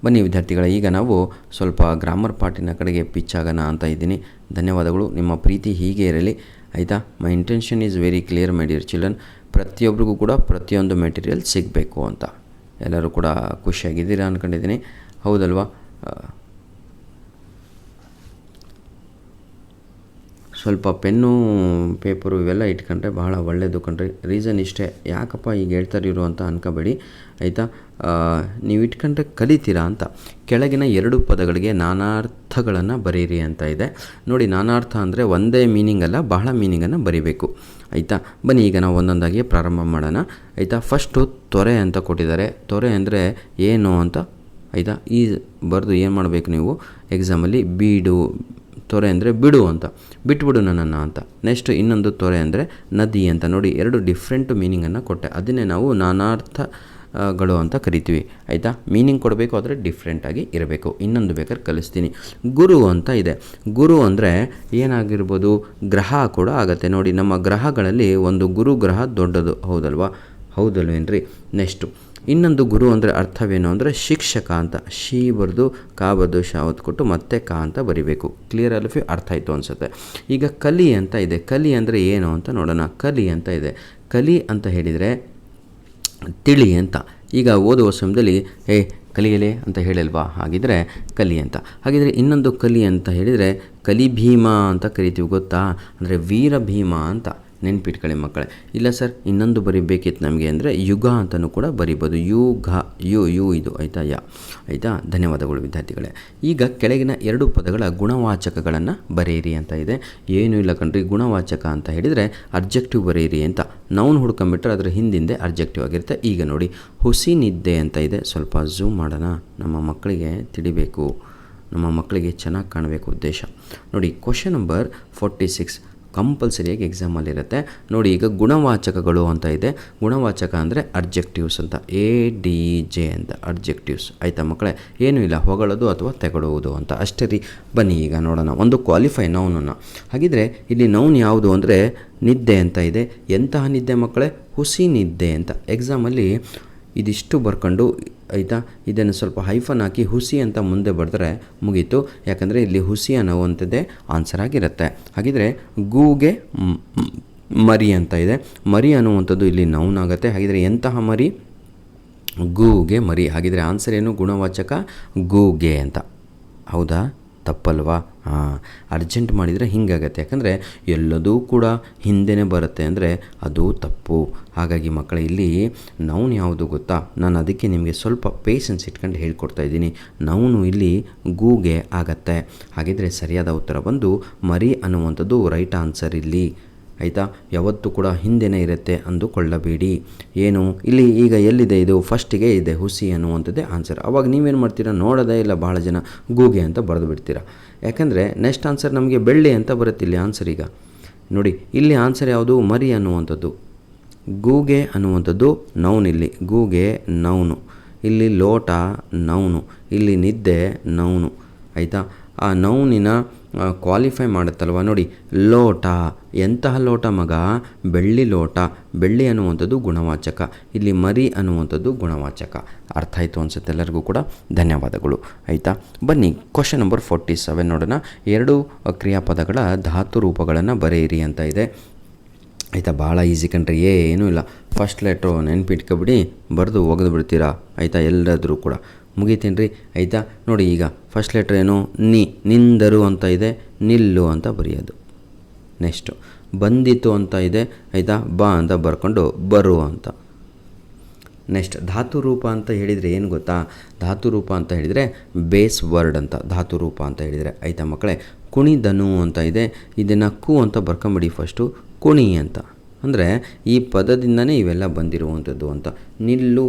ಬನ್ನಿ ವಿದ್ಯಾರ್ಥಿಗಳ, ಈಗ ನಾವು ಸ್ವಲ್ಪ ಗ್ರಾಮರ್ ಪಾರ್ಟಿನ ಕಡೆಗೆ ಪಿಚ್ ಆಗೋಣ ಅಂತ ಇದ್ದೀನಿ. ಧನ್ಯವಾದಗಳು. ನಿಮ್ಮ ಪ್ರೀತಿ ಹೀಗೆ ಇರಲಿ ಆಯಿತಾ. My intention is very clear my dear children. ಪ್ರತಿಯೊಬ್ಬರಿಗೂ ಕೂಡ ಪ್ರತಿಯೊಂದು ಮೆಟೀರಿಯಲ್ ಸಿಗಬೇಕು ಅಂತ. ಎಲ್ಲರೂ ಕೂಡ ಖುಷಿಯಾಗಿದ್ದೀರಾ ಅಂದ್ಕೊಂಡಿದ್ದೀನಿ, ಹೌದಲ್ವಾ. ಸ್ವಲ್ಪ ಪೆನ್ನು ಪೇಪರು ಇವೆಲ್ಲ ಇಟ್ಕೊಂಡ್ರೆ ಬಹಳ ಒಳ್ಳೆಯದು ಕಣ್ರಿ. ರೀಸನ್ ಇಷ್ಟೇ, ಯಾಕಪ್ಪ ಈಗ ಹೇಳ್ತಾರಿರು ಅಂತ ಅನ್ಕೋಬೇಡಿ ಆಯಿತಾ. ನೀವು ಇಟ್ಕೊಂಡ್ರೆ ಕಲಿತೀರಾ ಅಂತ. ಕೆಳಗಿನ 2 ಪದಗಳಿಗೆ ನಾನಾರ್ಥಗಳನ್ನು ಬರೀರಿ ಅಂತ ಇದೆ ನೋಡಿ. ನಾನಾರ್ಥ ಅಂದರೆ ಒಂದೇ ಮೀನಿಂಗ್ ಅಲ್ಲ, ಬಹಳ ಮೀನಿಂಗನ್ನು ಬರೀಬೇಕು ಆಯಿತಾ. ಬನ್ನಿ ಈಗ ನಾವು ಒಂದೊಂದಾಗಿ ಪ್ರಾರಂಭ ಮಾಡೋಣ ಆಯಿತಾ. ಫಸ್ಟು ತೊರೆ ಅಂತ ಕೊಟ್ಟಿದ್ದಾರೆ. ತೊರೆ ಅಂದರೆ ಏನು ಅಂತ ಆಯಿತಾ. ಈ ಬರೆದು ಏನು ಮಾಡಬೇಕು ನೀವು ಎಕ್ಸಾಮಲ್ಲಿ, ಬೀಡು. ತೊರೆ ಅಂದರೆ ಬಿಡು ಅಂತ, ಬಿಟ್ಬಿಡು ನನ್ನನ್ನು ಅಂತ. ನೆಕ್ಸ್ಟ್ ಇನ್ನೊಂದು ತೊರೆ ಅಂದರೆ ನದಿ ಅಂತ. ನೋಡಿ 2 ಡಿಫ್ರೆಂಟ್ ಮೀನಿಂಗನ್ನು ಕೊಟ್ಟೆ. ಅದನ್ನೇ ನಾವು ನಾನಾರ್ಥಗಳು ಅಂತ ಕರಿತೀವಿ ಆಯಿತಾ. ಮೀನಿಂಗ್ ಕೊಡಬೇಕು, ಆದರೆ ಡಿಫ್ರೆಂಟಾಗಿ ಇರಬೇಕು. ಇನ್ನೊಂದು ಬೇಕಾದ್ರೆ ಕಲಿಸ್ತೀನಿ. ಗುರು ಅಂತ ಇದೆ. ಗುರು ಅಂದರೆ ಏನಾಗಿರ್ಬೋದು, ಗ್ರಹ ಕೂಡ ಆಗುತ್ತೆ ನೋಡಿ. ನಮ್ಮ ಗ್ರಹಗಳಲ್ಲಿ ಒಂದು ಗುರು ಗ್ರಹ ದೊಡ್ಡದು, ಹೌದಲ್ವೇನ್ರಿ. ನೆಕ್ಸ್ಟು ಇನ್ನೊಂದು ಗುರು ಅಂದರೆ ಅರ್ಥವೇನು ಅಂದರೆ ಶಿಕ್ಷಕ ಅಂತ. ಶಿ ಬರೆದು ಕಾ ಬರೆದು ಶಾವತ್ ಕೊಟ್ಟು ಮತ್ತೆ ಕಾ ಅಂತ ಬರಿಬೇಕು. ಕ್ಲಿಯರ್ ಅಲ್ಫಿ ಅರ್ಥ ಆಯಿತು ಅನಿಸುತ್ತೆ. ಈಗ ಕಲಿ ಅಂತ ಇದೆ. ಕಲಿ ಅಂದರೆ ಏನು ಅಂತ ನೋಡೋಣ. ಕಲಿ ಅಂತ ಇದೆ. ಕಲಿ ಅಂತ ಹೇಳಿದರೆ ತಿಳಿ ಅಂತ. ಈಗ ಓದುವ ಸಮಯದಲ್ಲಿ ಕಲಿಯಲೆ ಅಂತ ಹೇಳಿಲ್ವಾ, ಹಾಗಿದ್ರೆ ಕಲಿ ಅಂತ. ಹಾಗಿದ್ರೆ ಇನ್ನೊಂದು ಕಲಿ ಅಂತ ಹೇಳಿದರೆ ಕಲಿ ಭೀಮ ಅಂತ ಕರಿತೀವಿ, ಗೊತ್ತಾ. ಅಂದರೆ ವೀರ ಭೀಮ ಅಂತ. ನೆನ್ಪಿಟ್ಕೊಳ್ಳಿ ಮಕ್ಕಳೇ. ಇಲ್ಲ ಸರ್ ಇನ್ನೊಂದು ಬರಿಬೇಕಿತ್ತು ನಮಗೆ ಅಂದರೆ ಯುಗ ಅಂತಲೂ ಕೂಡ ಬರಿಬೋದು. ಯು ಇದು ಆಯಿತಾ. ಧನ್ಯವಾದಗಳು ವಿದ್ಯಾರ್ಥಿಗಳೇ. ಈಗ ಕೆಳಗಿನ 2 ಪದಗಳ ಗುಣವಾಚಕಗಳನ್ನು ಬರೆಯಿರಿ ಅಂತ ಇದೆ. ಏನೂ ಇಲ್ಲ ಕಣ್ರಿ. ಗುಣವಾಚಕ ಅಂತ ಹೇಳಿದರೆ ಅಬ್ಜೆಕ್ಟಿವ್ ಬರೆಯಿರಿ ಅಂತ. ನೌನ್ ಹುಡ್ಕೊಂಬಿಟ್ರೆ ಅದರ ಹಿಂದಿಂದೆ ಅಬ್ಜೆಕ್ಟಿವ್ ಆಗಿರುತ್ತೆ. ಈಗ ನೋಡಿ ಹುಸಿ ನಿದ್ದೆ ಅಂತ ಇದೆ. ಸ್ವಲ್ಪ ಝೂಮ್ ಮಾಡೋಣ, ನಮ್ಮ ಮಕ್ಕಳಿಗೆ ತಿಳಿಬೇಕು, ನಮ್ಮ ಮಕ್ಕಳಿಗೆ ಚೆನ್ನಾಗಿ ಕಾಣಬೇಕು ಉದ್ದೇಶ. ನೋಡಿ ಕ್ವಶನ್ ನಂಬರ್ 46 ಕಂಪಲ್ಸರಿಯಾಗಿ ಎಕ್ಸಾಮಲ್ಲಿರುತ್ತೆ ನೋಡಿ. ಈಗ ಗುಣವಾಚಕಗಳು ಅಂತ ಇದೆ. ಗುಣವಾಚಕ ಅಂದರೆ ಅಬ್ಜೆಕ್ಟಿವ್ಸ್ ಅಂತ, ADJ ಅಂತ ಅಬ್ಜೆಕ್ಟಿವ್ಸ್ ಆಯಿತಾ ಮಕ್ಕಳೇ. ಏನೂ ಇಲ್ಲ, ಹೊಗಳೋದು ಅಥವಾ ತೆಗೊಳ್ಳುವುದು ಅಂತ ಅಷ್ಟೇ ರೀ. ಬನ್ನಿ ಈಗ ನೋಡೋಣ ಒಂದು ಕ್ವಾಲಿಫೈ ನೌನನ್ನು. ಹಾಗಿದ್ರೆ ಇಲ್ಲಿ ನೌನ್ ಯಾವುದು ಅಂದರೆ ನಿದ್ದೆ ಅಂತ ಇದೆ. ಎಂತಹ ನಿದ್ದೆ ಮಕ್ಕಳೇ? ಹುಸಿ ನಿದ್ದೆ ಅಂತ. ಎಕ್ಸಾಮಲ್ಲಿ ಇದಿಷ್ಟು ಬರ್ಕೊಂಡು ಆಯಿತಾ, ಇದನ್ನು ಸ್ವಲ್ಪ ಹೈಫನ್ ಹಾಕಿ ಹುಸಿ ಅಂತ ಮುಂದೆ ಬರೆದ್ರೆ ಮುಗೀತು. ಯಾಕಂದರೆ ಇಲ್ಲಿ ಹುಸಿ ಅನ್ನೋವಂಥದ್ದೇ ಆನ್ಸರ್ ಆಗಿರುತ್ತೆ. ಹಾಗಿದ್ರೆ ಗೂಗೆ ಮರಿ ಅಂತ ಇದೆ. ಮರಿ ಅನ್ನುವಂಥದ್ದು ಇಲ್ಲಿ ನೌನ್ ಆಗುತ್ತೆ. ಹಾಗಿದ್ರೆ ಎಂತಹ ಮರಿ? ಗೂಗೆ ಮರಿ. ಹಾಗಿದ್ರೆ ಆನ್ಸರ್ ಏನು? ಗುಣವಾಚಕ ಗೂಗೆ ಅಂತ. ಹೌದಾ? ತಪ್ಪಲ್ವಾ? ಅರ್ಜೆಂಟ್ ಮಾಡಿದರೆ ಹಿಂಗಾಗತ್ತೆ. ಯಾಕಂದರೆ ಎಲ್ಲದೂ ಕೂಡ ಹಿಂದೆನೇ ಬರುತ್ತೆ ಅಂದರೆ ಅದು ತಪ್ಪು. ಹಾಗಾಗಿ ಮಕ್ಕಳ ಇಲ್ಲಿ ನೌನ್ ಯಾವುದು ಗೊತ್ತಾ? ನಾನು ಅದಕ್ಕೆ ನಿಮಗೆ ಸ್ವಲ್ಪ ಪೇಷನ್ಸ್ ಇಟ್ಕೊಂಡು ಹೇಳ್ಕೊಡ್ತಾ ಇದ್ದೀನಿ. ನೌನು ಇಲ್ಲಿ ಗೂಗೆ ಆಗತ್ತೆ. ಹಾಗಿದ್ರೆ ಸರಿಯಾದ ಉತ್ತರ ಬಂದು ಮರಿ ಅನ್ನುವಂಥದ್ದು ರೈಟ್ ಆನ್ಸರ್ ಇಲ್ಲಿ ಆಯಿತಾ. ಯಾವತ್ತೂ ಕೂಡ ಹಿಂದೆನೇ ಇರುತ್ತೆ ಅಂದುಕೊಳ್ಳಬೇಡಿ. ಏನು ಇಲ್ಲಿ ಈಗ ಎಲ್ಲಿದೆ ಇದು, ಫಸ್ಟಿಗೆ ಇದೆ ಹುಸಿ ಅನ್ನುವಂಥದ್ದೇ ಆನ್ಸರ್. ಅವಾಗ ನೀವೇನು ಮಾಡ್ತೀರಾ, ನೋಡೋದೇ ಇಲ್ಲ ಭಾಳ ಜನ ಗೂಗೆ ಅಂತ ಬರೆದು ಬಿಡ್ತೀರಾ. ಯಾಕಂದರೆ ನೆಕ್ಸ್ಟ್ ಆನ್ಸರ್ ನಮಗೆ ಬೆಳ್ಳಿ ಅಂತ ಬರುತ್ತೆ ಇಲ್ಲಿ ಆನ್ಸರ್. ಈಗ ನೋಡಿ ಇಲ್ಲಿ ಆನ್ಸರ್ ಯಾವುದು, ಮರಿ ಅನ್ನುವಂಥದ್ದು. ಗೂಗೆ ಅನ್ನುವಂಥದ್ದು ನೌನ್, ಇಲ್ಲಿ ಗೂಗೆ ನೌನು, ಇಲ್ಲಿ ಲೋಟ ನೌನು, ಇಲ್ಲಿ ನಿದ್ದೆ ನೌನು. ಆಯಿತಾ. ಆ ನೌನಿನ ಕ್ವಾಲಿಫೈ ಮಾಡುತ್ತಲ್ವ ನೋಡಿ, ಲೋಟ. ಎಂತಹ ಲೋಟ ಮಗ, ಬೆಳ್ಳಿ ಲೋಟ. ಬೆಳ್ಳಿ ಅನ್ನುವಂಥದ್ದು ಗುಣವಾಚಕ, ಇಲ್ಲಿ ಮರಿ ಅನ್ನುವಂಥದ್ದು ಗುಣವಾಚಕ. ಅರ್ಥ ಆಯಿತು ಅನಿಸುತ್ತೆ ಎಲ್ಲರಿಗೂ ಕೂಡ. ಧನ್ಯವಾದಗಳು. ಆಯಿತಾ. ಬನ್ನಿ ಕ್ವಶನ್ ನಂಬರ್ 47 ನೋಡೋಣ. 2 ಕ್ರಿಯಾಪದಗಳ ಧಾತು ರೂಪಗಳನ್ನು ಬರೆಯಿರಿ ಅಂತ ಇದೆ. ಆಯಿತಾ. ಭಾಳ ಈಸಿ ಕಣ್ರಿ, ಏನೂ ಇಲ್ಲ. ಫಸ್ಟ್ ಲೆಟ್ರು ನೆನ್ಪಿಟ್ಕೊಬಿಡಿ, ಬರೆದು ಒಗೆದು ಬಿಡ್ತೀರಾ. ಆಯಿತಾ. ಎಲ್ಲಾದರೂ ಕೂಡ ಮುಗಿತೀನಿ ರೀ. ಆಯಿತಾ. ನೋಡಿ ಈಗ ಫಸ್ಟ್ ಲೆಟ್ರ್ ಏನು, ನಿಂದರು ಅಂತ ಇದೆ, ನಿಲ್ಲು ಅಂತ ಬರೆಯೋದು. ನೆಕ್ಸ್ಟು ಬಂದಿತು ಅಂತ ಇದೆ. ಆಯಿತಾ. ಬಾ ಅಂತ ಬರ್ಕೊಂಡು ಬರು ಅಂತ. ನೆಕ್ಸ್ಟ್ ಧಾತು ರೂಪ ಅಂತ ಹೇಳಿದರೆ ಏನು ಗೊತ್ತಾ, ಧಾತು ರೂಪ ಅಂತ ಹೇಳಿದರೆ ಬೇಸ್ ವರ್ಡ್ ಅಂತ ಧಾತು ರೂಪ ಅಂತ ಹೇಳಿದರೆ. ಆಯಿತಾ ಮಕ್ಕಳೇ. ಕುಣಿದನು ಅಂತ ಇದೆ, ಇದನ್ನು ಕು ಅಂತ ಬರ್ಕೊಂಬಿಡಿ ಫಸ್ಟು, ಕುಣಿ ಅಂತ. ಅಂದರೆ ಈ ಪದದಿಂದನೇ ಇವೆಲ್ಲ ಬಂದಿರುವಂಥದ್ದು ಅಂತ. ನಿಲ್ಲು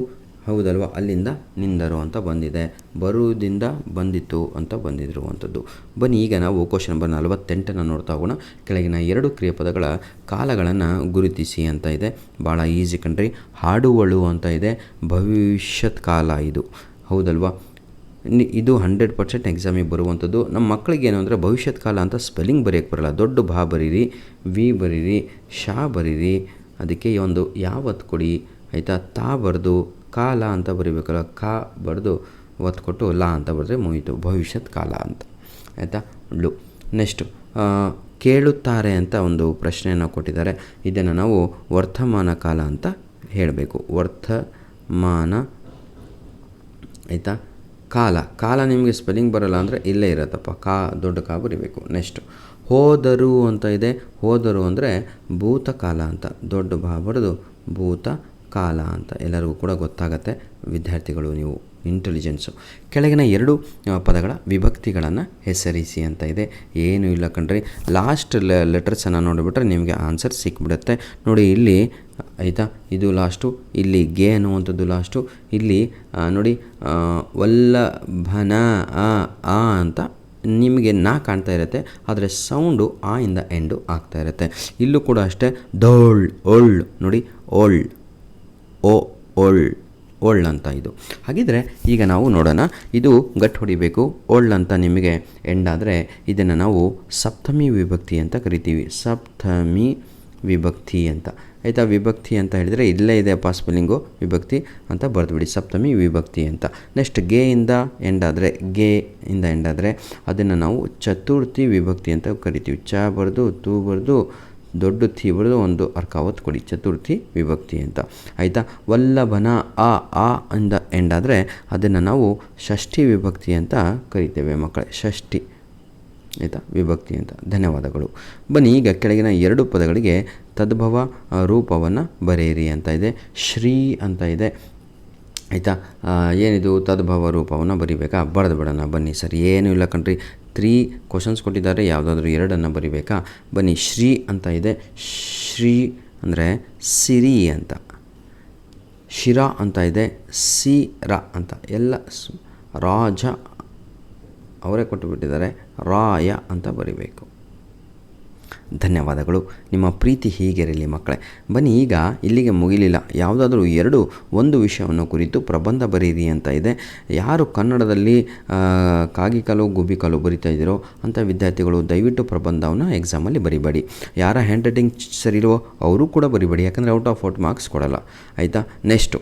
ಹೌದಲ್ವ, ಅಲ್ಲಿಂದ ನಿಂದರು ಅಂತ ಬಂದಿದೆ. ಬರುವುದಿಂದ ಬಂದಿತು ಅಂತ ಬಂದಿರುವಂಥದ್ದು. ಬನ್ನಿ ಈಗ ನಾವು ಕ್ವಶನ್ ನಂಬರ್ 48 ನೋಡ್ತಾ ಹೋಗೋಣ. ಕೆಳಗಿನ 2 ಕ್ರಿಯಾಪದಗಳ ಕಾಲಗಳನ್ನು ಗುರುತಿಸಿ ಅಂತ ಇದೆ. ಭಾಳ ಈಸಿ ಕಣ್ರಿ. ಹಾಡುವಳು ಅಂತ ಇದೆ, ಭವಿಷ್ಯತ್ ಕಾಲ ಇದು ಹೌದಲ್ವಾ. ಇದು 100% ಎಕ್ಸಾಮಿಗೆ ಬರುವಂಥದ್ದು. ನಮ್ಮ ಮಕ್ಕಳಿಗೆ ಏನು ಅಂದರೆ ಭವಿಷ್ಯತ್ ಕಾಲ ಅಂತ ಸ್ಪೆಲ್ಲಿಂಗ್ ಬರೆಯೋಕ್ಕೆ ಬರಲ್ಲ. ದೊಡ್ಡ ಭಾ ಬರೀರಿ, ವಿ ಬರೀರಿ, ಶಾ ಬರೀರಿ, ಅದಕ್ಕೆ ಒಂದು ಯಾವತ್ತು ಕೊಡಿ. ಆಯಿತಾ. ತಾ ಬರೆದು ಕಾಲ ಅಂತ ಬರೀಬೇಕಲ್ಲ, ಕಾ ಬರೆದು ಒತ್ತು ಕೊಟ್ಟು ಲಾ ಅಂತ ಬರೆದ್ರೆ ಮುಗೀತು, ಭವಿಷ್ಯತ್ ಕಾಲ ಅಂತ. ಆಯಿತಾ. ನೆಕ್ಸ್ಟು ಕೇಳುತ್ತಾರೆ ಅಂತ ಒಂದು ಪ್ರಶ್ನೆಯನ್ನು ಕೊಟ್ಟಿದ್ದಾರೆ. ಇದನ್ನು ನಾವು ವರ್ತಮಾನ ಕಾಲ ಅಂತ ಹೇಳಬೇಕು. ವರ್ತಮಾನ. ಆಯಿತಾ. ಕಾಲ ನಿಮಗೆ ಸ್ಪೆಲ್ಲಿಂಗ್ ಬರೋಲ್ಲ ಅಂದರೆ ಇಲ್ಲೇ ಇರತ್ತಪ್ಪ, ದೊಡ್ಡ ಕಾ ಬರೀಬೇಕು. ನೆಕ್ಸ್ಟು ಹೋದರು ಅಂತ ಇದೆ. ಹೋದರು ಅಂದರೆ ಭೂತಕಾಲ ಅಂತ ದೊಡ್ಡ ಭಾ ಬರೆದು ಭೂತಕಾಲ ಅಂತ. ಎಲ್ಲರಿಗೂ ಕೂಡ ಗೊತ್ತಾಗತ್ತೆ ವಿದ್ಯಾರ್ಥಿಗಳು, ನೀವು ಇಂಟೆಲಿಜೆನ್ಸು. ಕೆಳಗಿನ 2 ಪದಗಳ ವಿಭಕ್ತಿಗಳನ್ನು ಹೆಸರಿಸಿ ಅಂತ ಇದೆ. ಏನೂ ಇಲ್ಲ ಕಣ್ರಿ. ಲಾಸ್ಟ್ ಲೆಟರ್ಸನ್ನು ನೋಡಿಬಿಟ್ರೆ ನಿಮಗೆ ಆನ್ಸರ್ ಸಿಕ್ಬಿಡುತ್ತೆ. ನೋಡಿ ಇಲ್ಲಿ. ಆಯಿತಾ. ಇದು ಲಾಸ್ಟು, ಇಲ್ಲಿ ಗೆ ಅನ್ನುವಂಥದ್ದು ಲಾಸ್ಟು. ಇಲ್ಲಿ ನೋಡಿ ವಲ್ಲಭನ ಆ ಅಂತ ನಿಮಗೆ ಕಾಣ್ತಾ ಇರುತ್ತೆ, ಆದರೆ ಸೌಂಡು ಆ ಇಂದ ಎಂಡು ಆಗ್ತಾ ಇರುತ್ತೆ. ಇಲ್ಲೂ ಕೂಡ ಅಷ್ಟೇ. ದೋಳ್ ಒಳ್ ನೋಡಿ, ಓಳ್ ಒಳ್ ಅಂತ ಇದು. ಹಾಗಿದ್ರೆ ಈಗ ನಾವು ನೋಡೋಣ. ಇದು ಗಟ್ಟು ಹೊಡಿಬೇಕು. ಒಳ್ ಅಂತ ನಿಮಗೆ ಎಂಡಾದರೆ ಇದನ್ನು ನಾವು ಸಪ್ತಮಿ ವಿಭಕ್ತಿ ಅಂತ ಕರಿತೀವಿ. ಸಪ್ತಮಿ ವಿಭಕ್ತಿ ಅಂತ. ಆಯಿತಾ. ವಿಭಕ್ತಿ ಅಂತ ಹೇಳಿದರೆ ಇಲ್ಲೇ ಇದೆ ಸ್ಪೆಲ್ಲಿಂಗು, ವಿಭಕ್ತಿ ಅಂತ ಬರೆದುಬಿಡಿ, ಸಪ್ತಮಿ ವಿಭಕ್ತಿ ಅಂತ. ನೆಕ್ಸ್ಟ್ ಗೆ ಇಂದ ಎಂಡಾದರೆ ಅದನ್ನು ನಾವು ಚತುರ್ಥಿ ವಿಭಕ್ತಿ ಅಂತ ಕರಿತೀವಿ. ಚ ಬರೆದು ತೂ ಬರೆದು ದೊಡ್ಡ ಥಿ ಬರೆದು ಒಂದು ಅರ್ಕಾವತ್ತು ಕೊಡಿ, ಚತುರ್ಥಿ ವಿಭಕ್ತಿ ಅಂತ. ಆಯಿತಾ. ವಲ್ಲಭನ ಆ ಇಂದ ಎಂಡಾದರೆ ಅದನ್ನು ನಾವು ಷಷ್ಠಿ ವಿಭಕ್ತಿ ಅಂತ ಕರಿತೇವೆ ಮಕ್ಕಳೇ, ಷಷ್ಠಿ. ಆಯಿತಾ. ವಿಭಕ್ತಿ ಅಂತ. ಧನ್ಯವಾದಗಳು. ಬನ್ನಿ ಈಗ ಕೆಳಗಿನ 2 ಪದಗಳಿಗೆ ತದ್ಭವ ರೂಪವನ್ನು ಬರೆಯಿರಿ ಅಂತ ಇದೆ. ಶ್ರೀ ಅಂತ ಇದೆ. ಆಯಿತಾ. ಏನಿದು ತದ್ಭವ ರೂಪವನ್ನು ಬರಿಬೇಕಾ, ಬರೆದು ಬಿಡೋಣ ಬನ್ನಿ. ಸರಿ, ಏನೂ ಇಲ್ಲ ಕಣ್ರಿ. 3 ಕ್ವಶನ್ಸ್ ಕೊಟ್ಟಿದ್ದಾರೆ, ಯಾವುದಾದ್ರೂ 2 ಬರಿಬೇಕಾ. ಬನ್ನಿ. ಶ್ರೀ ಅಂತ ಇದೆ. ಶ್ರೀ ಅಂದರೆ ಸಿರಿ ಅಂತ. ಶಿರ ಅಂತ ಇದೆ. ಸಿರ ಅಂತ. ಎಲ್ಲ ರಾಜ ಅವರೇ ಕೊಟ್ಟುಬಿಟ್ಟಿದ್ದಾರೆ, ರಾಯ ಅಂತ ಬರಿಬೇಕು. ಧನ್ಯವಾದಗಳು. ನಿಮ್ಮ ಪ್ರೀತಿ ಹೀಗಿರಲಿ ಮಕ್ಕಳೇ. ಬನ್ನಿ ಈಗ ಇಲ್ಲಿಗೆ ಮುಗಿಲಿಲ್ಲ. ಯಾವುದಾದ್ರೂ 1 ವಿಷಯವನ್ನು ಕುರಿತು ಪ್ರಬಂಧ ಬರೀರಿ ಅಂತ ಇದೆ. ಯಾರು ಕನ್ನಡದಲ್ಲಿ ಕಾಗಿಕಾಲು ಗುಬ್ಬಿಕಾಲು ಬರಿತಾ ಇದ್ದೀರೋ ಅಂಥ ವಿದ್ಯಾರ್ಥಿಗಳು ದಯವಿಟ್ಟು ಪ್ರಬಂಧವನ್ನು ಎಕ್ಸಾಮಲ್ಲಿ ಬರಿಬೇಡಿ. ಯಾರ ಹ್ಯಾಂಡ್ ರೈಟಿಂಗ್ ಸರಿಯಿಲ್ವೋ ಅವರು ಕೂಡ ಬರಿಬೇಡಿ, ಯಾಕಂದರೆ ಔಟ್ ಆಫ್ ಮಾರ್ಕ್ಸ್ ಕೊಡಲ್ಲ. ಆಯಿತಾ. ನೆಕ್ಸ್ಟು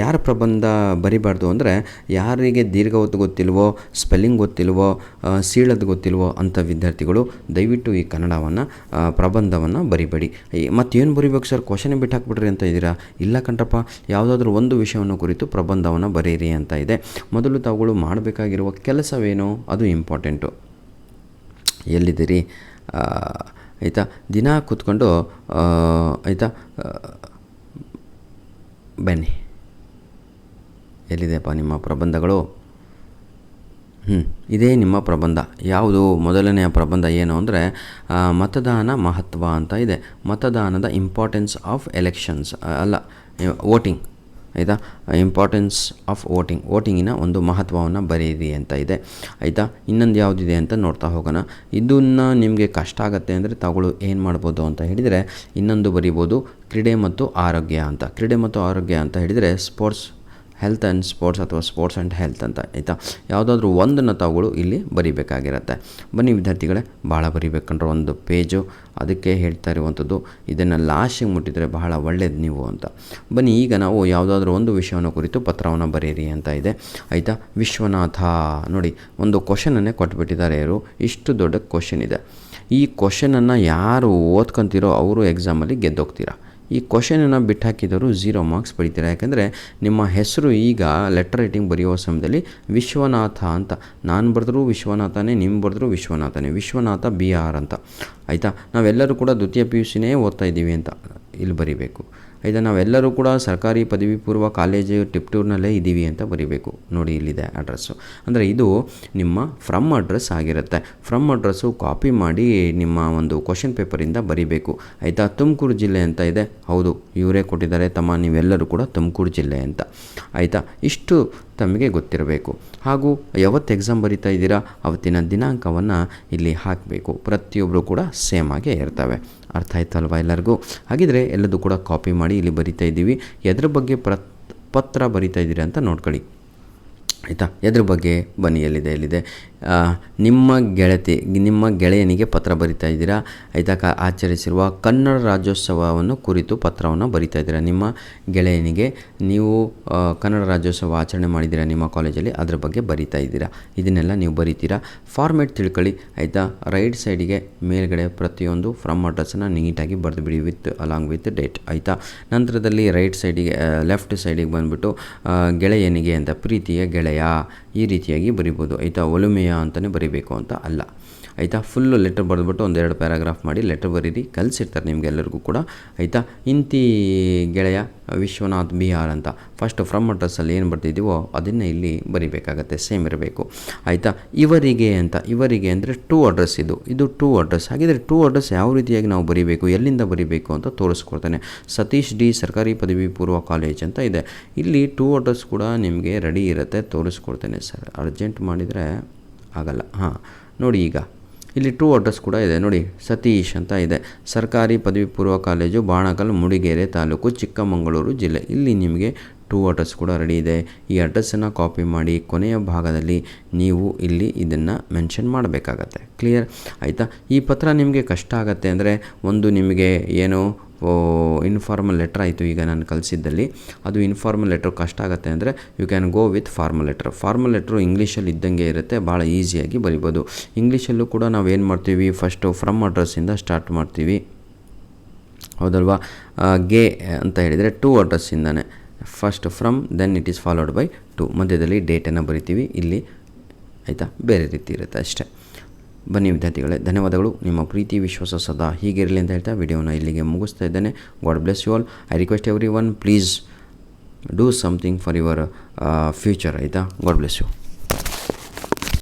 ಯಾರ ಪ್ರಬಂಧ ಬರಿಬಾರ್ದು ಅಂದರೆ ಯಾರಿಗೆ ದೀರ್ಘ ಒತ್ತು ಗೊತ್ತಿಲ್ವೋ, ಸ್ಪೆಲ್ಲಿಂಗ್ ಗೊತ್ತಿಲ್ವೋ, ಸೀಳೋದು ಗೊತ್ತಿಲ್ವೋ ಅಂಥ ವಿದ್ಯಾರ್ಥಿಗಳು ದಯವಿಟ್ಟು ಈ ಕನ್ನಡವನ್ನು ಪ್ರಬಂಧವನ್ನು ಬರಿಬೇಡಿ. ಮತ್ತೇನು ಬರಿಬೇಕು ಸರ್, ಕ್ವಶನ್ ಬಿಟ್ಟು ಹಾಕ್ಬಿಡ್ರಿ ಅಂತ ಇದ್ದೀರಾ. ಇಲ್ಲ ಕಣ್ರಪ್ಪ, ಯಾವುದಾದ್ರೂ 1 ವಿಷಯವನ್ನು ಕುರಿತು ಪ್ರಬಂಧವನ್ನು ಬರೀರಿ ಅಂತ ಇದೆ. ಮೊದಲು ತಾವುಗಳು ಮಾಡಬೇಕಾಗಿರುವ ಕೆಲಸವೇನು, ಅದು ಇಂಪಾರ್ಟೆಂಟು. ಎಲ್ಲಿದ್ದೀರಿ. ಆಯಿತಾ. ದಿನ ಕೂತ್ಕೊಂಡು ಆಯಿತಾ ಬನ್ನಿ. ಎಲ್ಲಿದೆಯಪ್ಪ ನಿಮ್ಮ ಪ್ರಬಂಧಗಳು. ಇದೇ ನಿಮ್ಮ ಪ್ರಬಂಧ. ಯಾವುದು ಮೊದಲನೆಯ ಪ್ರಬಂಧ ಏನು ಅಂದರೆ ಮತದಾನ ಮಹತ್ವ ಅಂತ ಇದೆ. ಮತದಾನದ ಇಂಪಾರ್ಟೆನ್ಸ್ ಆಫ್ ಎಲೆಕ್ಷನ್ಸ್ ವೋಟಿಂಗ್, ಆಯಿತಾ. ಇಂಪಾರ್ಟೆನ್ಸ್ ಆಫ್ ವೋಟಿಂಗಿನ ಒಂದು ಮಹತ್ವವನ್ನು ಬರೆಯಿರಿ ಅಂತ ಇದೆ, ಆಯಿತಾ. ಇನ್ನೊಂದು ಯಾವುದಿದೆ ಅಂತ ನೋಡ್ತಾ ಹೋಗೋಣ. ಇದನ್ನು ನಿಮಗೆ ಕಷ್ಟ ಆಗುತ್ತೆ ಅಂದರೆ ತಾವುಗಳು ಏನು ಮಾಡ್ಬೋದು ಅಂತ ಹೇಳಿದರೆ ಇನ್ನೊಂದು ಬರಿಬೋದು, ಕ್ರೀಡೆ ಮತ್ತು ಆರೋಗ್ಯ ಅಂತ. ಕ್ರೀಡೆ ಮತ್ತು ಆರೋಗ್ಯ ಅಂತ ಹೇಳಿದರೆ ಸ್ಪೋರ್ಟ್ಸ್ ಹೆಲ್ತ್ ಆ್ಯಂಡ್ ಸ್ಪೋರ್ಟ್ಸ್ ಅಥವಾ ಸ್ಪೋರ್ಟ್ಸ್ ಆ್ಯಂಡ್ ಹೆಲ್ತ್ ಅಂತ, ಆಯಿತಾ. ಯಾವುದಾದ್ರೂ ಒಂದನ್ನು ತಾವುಗಳು ಇಲ್ಲಿ ಬರಿಬೇಕಾಗಿರುತ್ತೆ. ಬನ್ನಿ ವಿದ್ಯಾರ್ಥಿಗಳೇ, ಭಾಳ ಬರಿಬೇಕಂದ್ರೆ ಒಂದು ಪೇಜು, ಅದಕ್ಕೆ ಹೇಳ್ತಾ ಇರುವಂಥದ್ದು. ಇದನ್ನು ಲಾಸ್ಟಿಗೆ ಮುಟ್ಟಿದರೆ ಬಹಳ ಒಳ್ಳೆಯದು ನೀವು ಅಂತ. ಬನ್ನಿ ಈಗ ನಾವು ಯಾವುದಾದ್ರೂ ಒಂದು ವಿಷಯವನ್ನು ಕುರಿತು ಪತ್ರವನ್ನು ಬರೆಯಿರಿ ಅಂತ ಇದೆ, ಆಯಿತಾ. ವಿಶ್ವನಾಥ ನೋಡಿ, ಒಂದು ಕ್ವಶನನ್ನೇ ಕೊಟ್ಬಿಟ್ಟಿದ್ದಾರೆ ಇವರು. ಇಷ್ಟು ದೊಡ್ಡ ಕ್ವಶನ್ ಇದೆ. ಈ ಕ್ವಶನನ್ನು ಯಾರು ಓದ್ಕೊತೀರೋ ಅವರು ಎಕ್ಸಾಮಲ್ಲಿ ಗೆದ್ದೋಗ್ತೀರಾ. ಈ ಕ್ವಶನನ್ನು ಬಿಟ್ಟು ಹಾಕಿದವರು 0 ಮಾರ್ಕ್ಸ್ ಪಡಿತೀರಾ. ಯಾಕೆಂದರೆ ನಿಮ್ಮ ಹೆಸರು ಈಗ ಲೆಟರ್ ರೈಟಿಂಗ್ ಬರೆಯುವ ಸಮಯದಲ್ಲಿ ವಿಶ್ವನಾಥ ಅಂತ, ನಾನು ಬರೆದ್ರೂ ವಿಶ್ವನಾಥನೇ, ನಿಮ್ಮ ಬರೆದ್ರೂ ವಿಶ್ವನಾಥನೇ, ವಿಶ್ವನಾಥ BR ಅಂತ, ಆಯಿತಾ. ನಾವೆಲ್ಲರೂ ಕೂಡ ದ್ವಿತೀಯ PUCನೇ ಓದ್ತಾ ಇದ್ದೀವಿ ಅಂತ ಇಲ್ಲಿ ಬರೀಬೇಕು, ಆಯಿತಾ. ನಾವೆಲ್ಲರೂ ಕೂಡ ಸರ್ಕಾರಿ ಪದವಿ ಪೂರ್ವ ಕಾಲೇಜು ಟಿಪ್ಟೂರ್ನಲ್ಲೇ ಇದ್ದೀವಿ ಅಂತ ಬರೀಬೇಕು. ನೋಡಿ ಇಲ್ಲಿದೆ ಅಡ್ರೆಸ್ಸು. ಅಂದರೆ ಇದು ನಿಮ್ಮ ಫ್ರಮ್ ಅಡ್ರೆಸ್ ಆಗಿರುತ್ತೆ. ಫ್ರಮ್ ಅಡ್ರೆಸ್ಸು ಕಾಪಿ ಮಾಡಿ ನಿಮ್ಮ ಒಂದು ಕ್ವಶನ್ ಪೇಪರಿಂದ ಬರೀಬೇಕು, ಆಯಿತಾ. ತುಮಕೂರು ಜಿಲ್ಲೆ ಅಂತ ಇದೆ, ಹೌದು ಇವರೇ ಕೊಟ್ಟಿದ್ದಾರೆ ತಮ್ಮ, ನೀವೆಲ್ಲರೂ ಕೂಡ ತುಮಕೂರು ಜಿಲ್ಲೆ ಅಂತ, ಆಯಿತಾ. ಇಷ್ಟು ತಮಗೆ ಗೊತ್ತಿರಬೇಕು. ಹಾಗೂ ಯಾವತ್ತು ಎಕ್ಸಾಮ್ ಬರಿತಾ ಇದ್ದೀರಾ ಅವತ್ತಿನ ದಿನಾಂಕವನ್ನು ಇಲ್ಲಿ ಹಾಕಬೇಕು. ಪ್ರತಿಯೊಬ್ಬರು ಕೂಡ ಸೇಮ್ ಆಗೇ ಇರ್ತವೆ. ಅರ್ಥ ಆಯ್ತಲ್ವ ಎಲ್ಲರಿಗೂ? ಹಾಗಿದ್ರೆ ಎಲ್ಲದೂ ಕೂಡ ಕಾಪಿ ಮಾಡಿ ಇಲ್ಲಿ ಬರಿತಾ ಇದ್ದೀವಿ. ಎದ್ರ ಬಗ್ಗೆ ಪತ್ರ ಬರಿತಾ ಇದ್ದೀರಾ ಅಂತ ನೋಡ್ಕೊಳ್ಳಿ, ಆಯಿತಾ. ಎದ್ರ ಬಗ್ಗೆ ಬನ್ನಿ, ಎಲ್ಲಿದೆ ನಿಮ್ಮ ಗೆಳೆಯನಿಗೆ ಪತ್ರ ಬರಿತಾ ಇದ್ದೀರಾ, ಆಯಿತಾ. ಆಚರಿಸಿರುವ ಕನ್ನಡ ರಾಜ್ಯೋತ್ಸವವನ್ನು ಕುರಿತು ಪತ್ರವನ್ನು ಬರಿತಾ ಇದ್ದೀರಾ. ನಿಮ್ಮ ಗೆಳೆಯನಿಗೆ ನೀವು ಕನ್ನಡ ರಾಜ್ಯೋತ್ಸವ ಆಚರಣೆ ಮಾಡಿದ್ದೀರಾ ನಿಮ್ಮ ಕಾಲೇಜಲ್ಲಿ, ಅದ್ರ ಬಗ್ಗೆ ಬರಿತಾ ಇದ್ದೀರಾ. ಇದನ್ನೆಲ್ಲ ನೀವು ಬರಿತೀರಾ. ಫಾರ್ಮೇಟ್ ತಿಳ್ಕೊಳ್ಳಿ, ಆಯಿತಾ. ರೈಟ್ ಸೈಡಿಗೆ ಮೇಲ್ಗಡೆ ಪ್ರತಿಯೊಂದು ಫ್ರಮ್ ಅಡ್ರೆಸ್ಸನ್ನು ನೀಟಾಗಿ ಬರೆದು ಬಿಡಿ ಅಲಾಂಗ್ ವಿತ್ ಡೇಟ್, ಆಯಿತಾ. ನಂತರದಲ್ಲಿ ರೈಟ್ ಸೈಡಿಗೆ ಲೆಫ್ಟ್ ಸೈಡಿಗೆ ಬಂದುಬಿಟ್ಟು ಗೆಳೆಯನಿಗೆ ಅಂತ, ಪ್ರೀತಿಯ ಗೆಳೆಯ ಈ ರೀತಿಯಾಗಿ ಬರಿಬೋದು, ಆಯಿತಾ. ಒಲುಮೆಯ ಅಂತಲೇ ಬರಿಬೇಕು ಅಂತ ಅಲ್ಲ, ಆಯಿತಾ. ಫುಲ್ಲು ಲೆಟರ್ ಬರೆದ್ಬಿಟ್ಟು 1-2 ಪ್ಯಾರಾಗ್ರಾಫ್ ಮಾಡಿ ಲೆಟರ್ ಬರೀರಿ, ಕಲಿಸಿರ್ತಾರೆ ನಿಮಗೆಲ್ಲರಿಗೂ ಕೂಡ, ಆಯಿತಾ. ಇಂತಿ ಗೆಳೆಯ ವಿಶ್ವನಾಥ್ BR ಅಂತ ಫಸ್ಟ್ ಫ್ರಮ್ ಅಡ್ರೆಸ್ಸಲ್ಲಿ ಏನು ಬರ್ತಿದ್ದೀವೋ ಅದನ್ನೇ ಇಲ್ಲಿ ಬರಿಬೇಕಾಗತ್ತೆ, ಸೇಮ್ ಇರಬೇಕು, ಆಯಿತಾ. ಇವರಿಗೆ ಅಂದರೆ ಟು ಅಡ್ರೆಸ್, ಇದು ಟು ಅಡ್ರೆಸ್. ಹಾಗಿದ್ರೆ ಟು ಅಡ್ರೆಸ್ ಯಾವ ರೀತಿಯಾಗಿ ನಾವು ಬರಿಬೇಕು, ಎಲ್ಲಿಂದ ಬರಿಬೇಕು ಅಂತ ತೋರಿಸ್ಕೊಡ್ತಾನೆ. ಸತೀಶ್ D ಸರ್ಕಾರಿ ಪದವಿ ಪೂರ್ವ ಕಾಲೇಜ್ ಅಂತ ಇದೆ. ಇಲ್ಲಿ ಟು ಅಡ್ರೆಸ್ ಕೂಡ ನಿಮಗೆ ರೆಡಿ ಇರುತ್ತೆ, ತೋರಿಸ್ಕೊಡ್ತೇನೆ ಸರ್. ಅರ್ಜೆಂಟ್ ಮಾಡಿದರೆ ಆಗಲ್ಲ. ನೋಡಿ ಈಗ ಇಲ್ಲಿ ಟು ಅಡ್ರೆಸ್ ಕೂಡ ಇದೆ ನೋಡಿ. ಸತೀಶ್ ಅಂತ ಇದೆ, ಸರ್ಕಾರಿ ಪದವಿ ಪೂರ್ವ ಕಾಲೇಜು, ಬಾಣಕಲ್, ಮೂಡಿಗೆರೆ ತಾಲೂಕು, ಚಿಕ್ಕಮಗಳೂರು ಜಿಲ್ಲೆ. ಇಲ್ಲಿ ನಿಮಗೆ ಟು ಅಡ್ರೆಸ್ ಕೂಡ ರೆಡಿ ಇದೆ. ಈ ಅಡ್ರೆಸ್ಸನ್ನು ಕಾಪಿ ಮಾಡಿ ಕೊನೆಯ ಭಾಗದಲ್ಲಿ ನೀವು ಇಲ್ಲಿ ಇದನ್ನು ಮೆನ್ಷನ್ ಮಾಡಬೇಕಾಗತ್ತೆ. ಕ್ಲಿಯರ್, ಆಯಿತಾ. ಈ ಪತ್ರ ನಿಮಗೆ ಕಷ್ಟ ಆಗುತ್ತೆ ಅಂದರೆ ಒಂದು ನಿಮಗೆ ಏನು ಇನ್ಫಾರ್ಮಲ್ ಲೆಟ್ರ್ ಆಯಿತು ಈಗ ನಾನು ಕಲಿಸಿದ್ದಲ್ಲಿ, ಅದು ಇನ್ಫಾರ್ಮಲ್ ಲೆಟ್ರ್ ಕಷ್ಟ ಆಗುತ್ತೆ ಅಂದರೆ you can go with formal letter. Formal letter ಇಂಗ್ಲೀಷಲ್ಲಿ ಇದ್ದಂಗೆ ಇರುತ್ತೆ, ಭಾಳ ಈಸಿಯಾಗಿ ಬರಿಬೋದು. ಇಂಗ್ಲೀಷಲ್ಲೂ ಕೂಡ ನಾವು ಏನು ಮಾಡ್ತೀವಿ, ಫಸ್ಟು ಫ್ರಮ್ ಅಡ್ರೆಸ್ಸಿಂದ ಸ್ಟಾರ್ಟ್ ಮಾಡ್ತೀವಿ, ಹೌದಲ್ವಾ. ಗೆ ಅಂತ ಹೇಳಿದರೆ ಟು ಅಡ್ರೆಸ್ಸಿಂದನೇ first from, then it is followed by to, ಮಧ್ಯದಲ್ಲಿ ಡೇಟನ್ನು ಬರಿತೀವಿ ಇಲ್ಲಿ, ಆಯಿತಾ. ಬೇರೆ ರೀತಿ ಇರುತ್ತೆ ಅಷ್ಟೇ. ಬನ್ನಿ ವಿದ್ಯಾರ್ಥಿಗಳೇ, ಧನ್ಯವಾದಗಳು. ನಿಮ್ಮ ಪ್ರೀತಿ ವಿಶ್ವಾಸ ಸದಾ ಹೀಗಿರಲಿ ಅಂತ ಹೇಳ್ತಾ ವಿಡಿಯೋನ ಇಲ್ಲಿಗೆ ಮುಗಿಸ್ತಾ ಇದ್ದೇನೆ. God bless you all. I request everyone, please do something for your future, ಆಯಿತಾ. God bless you.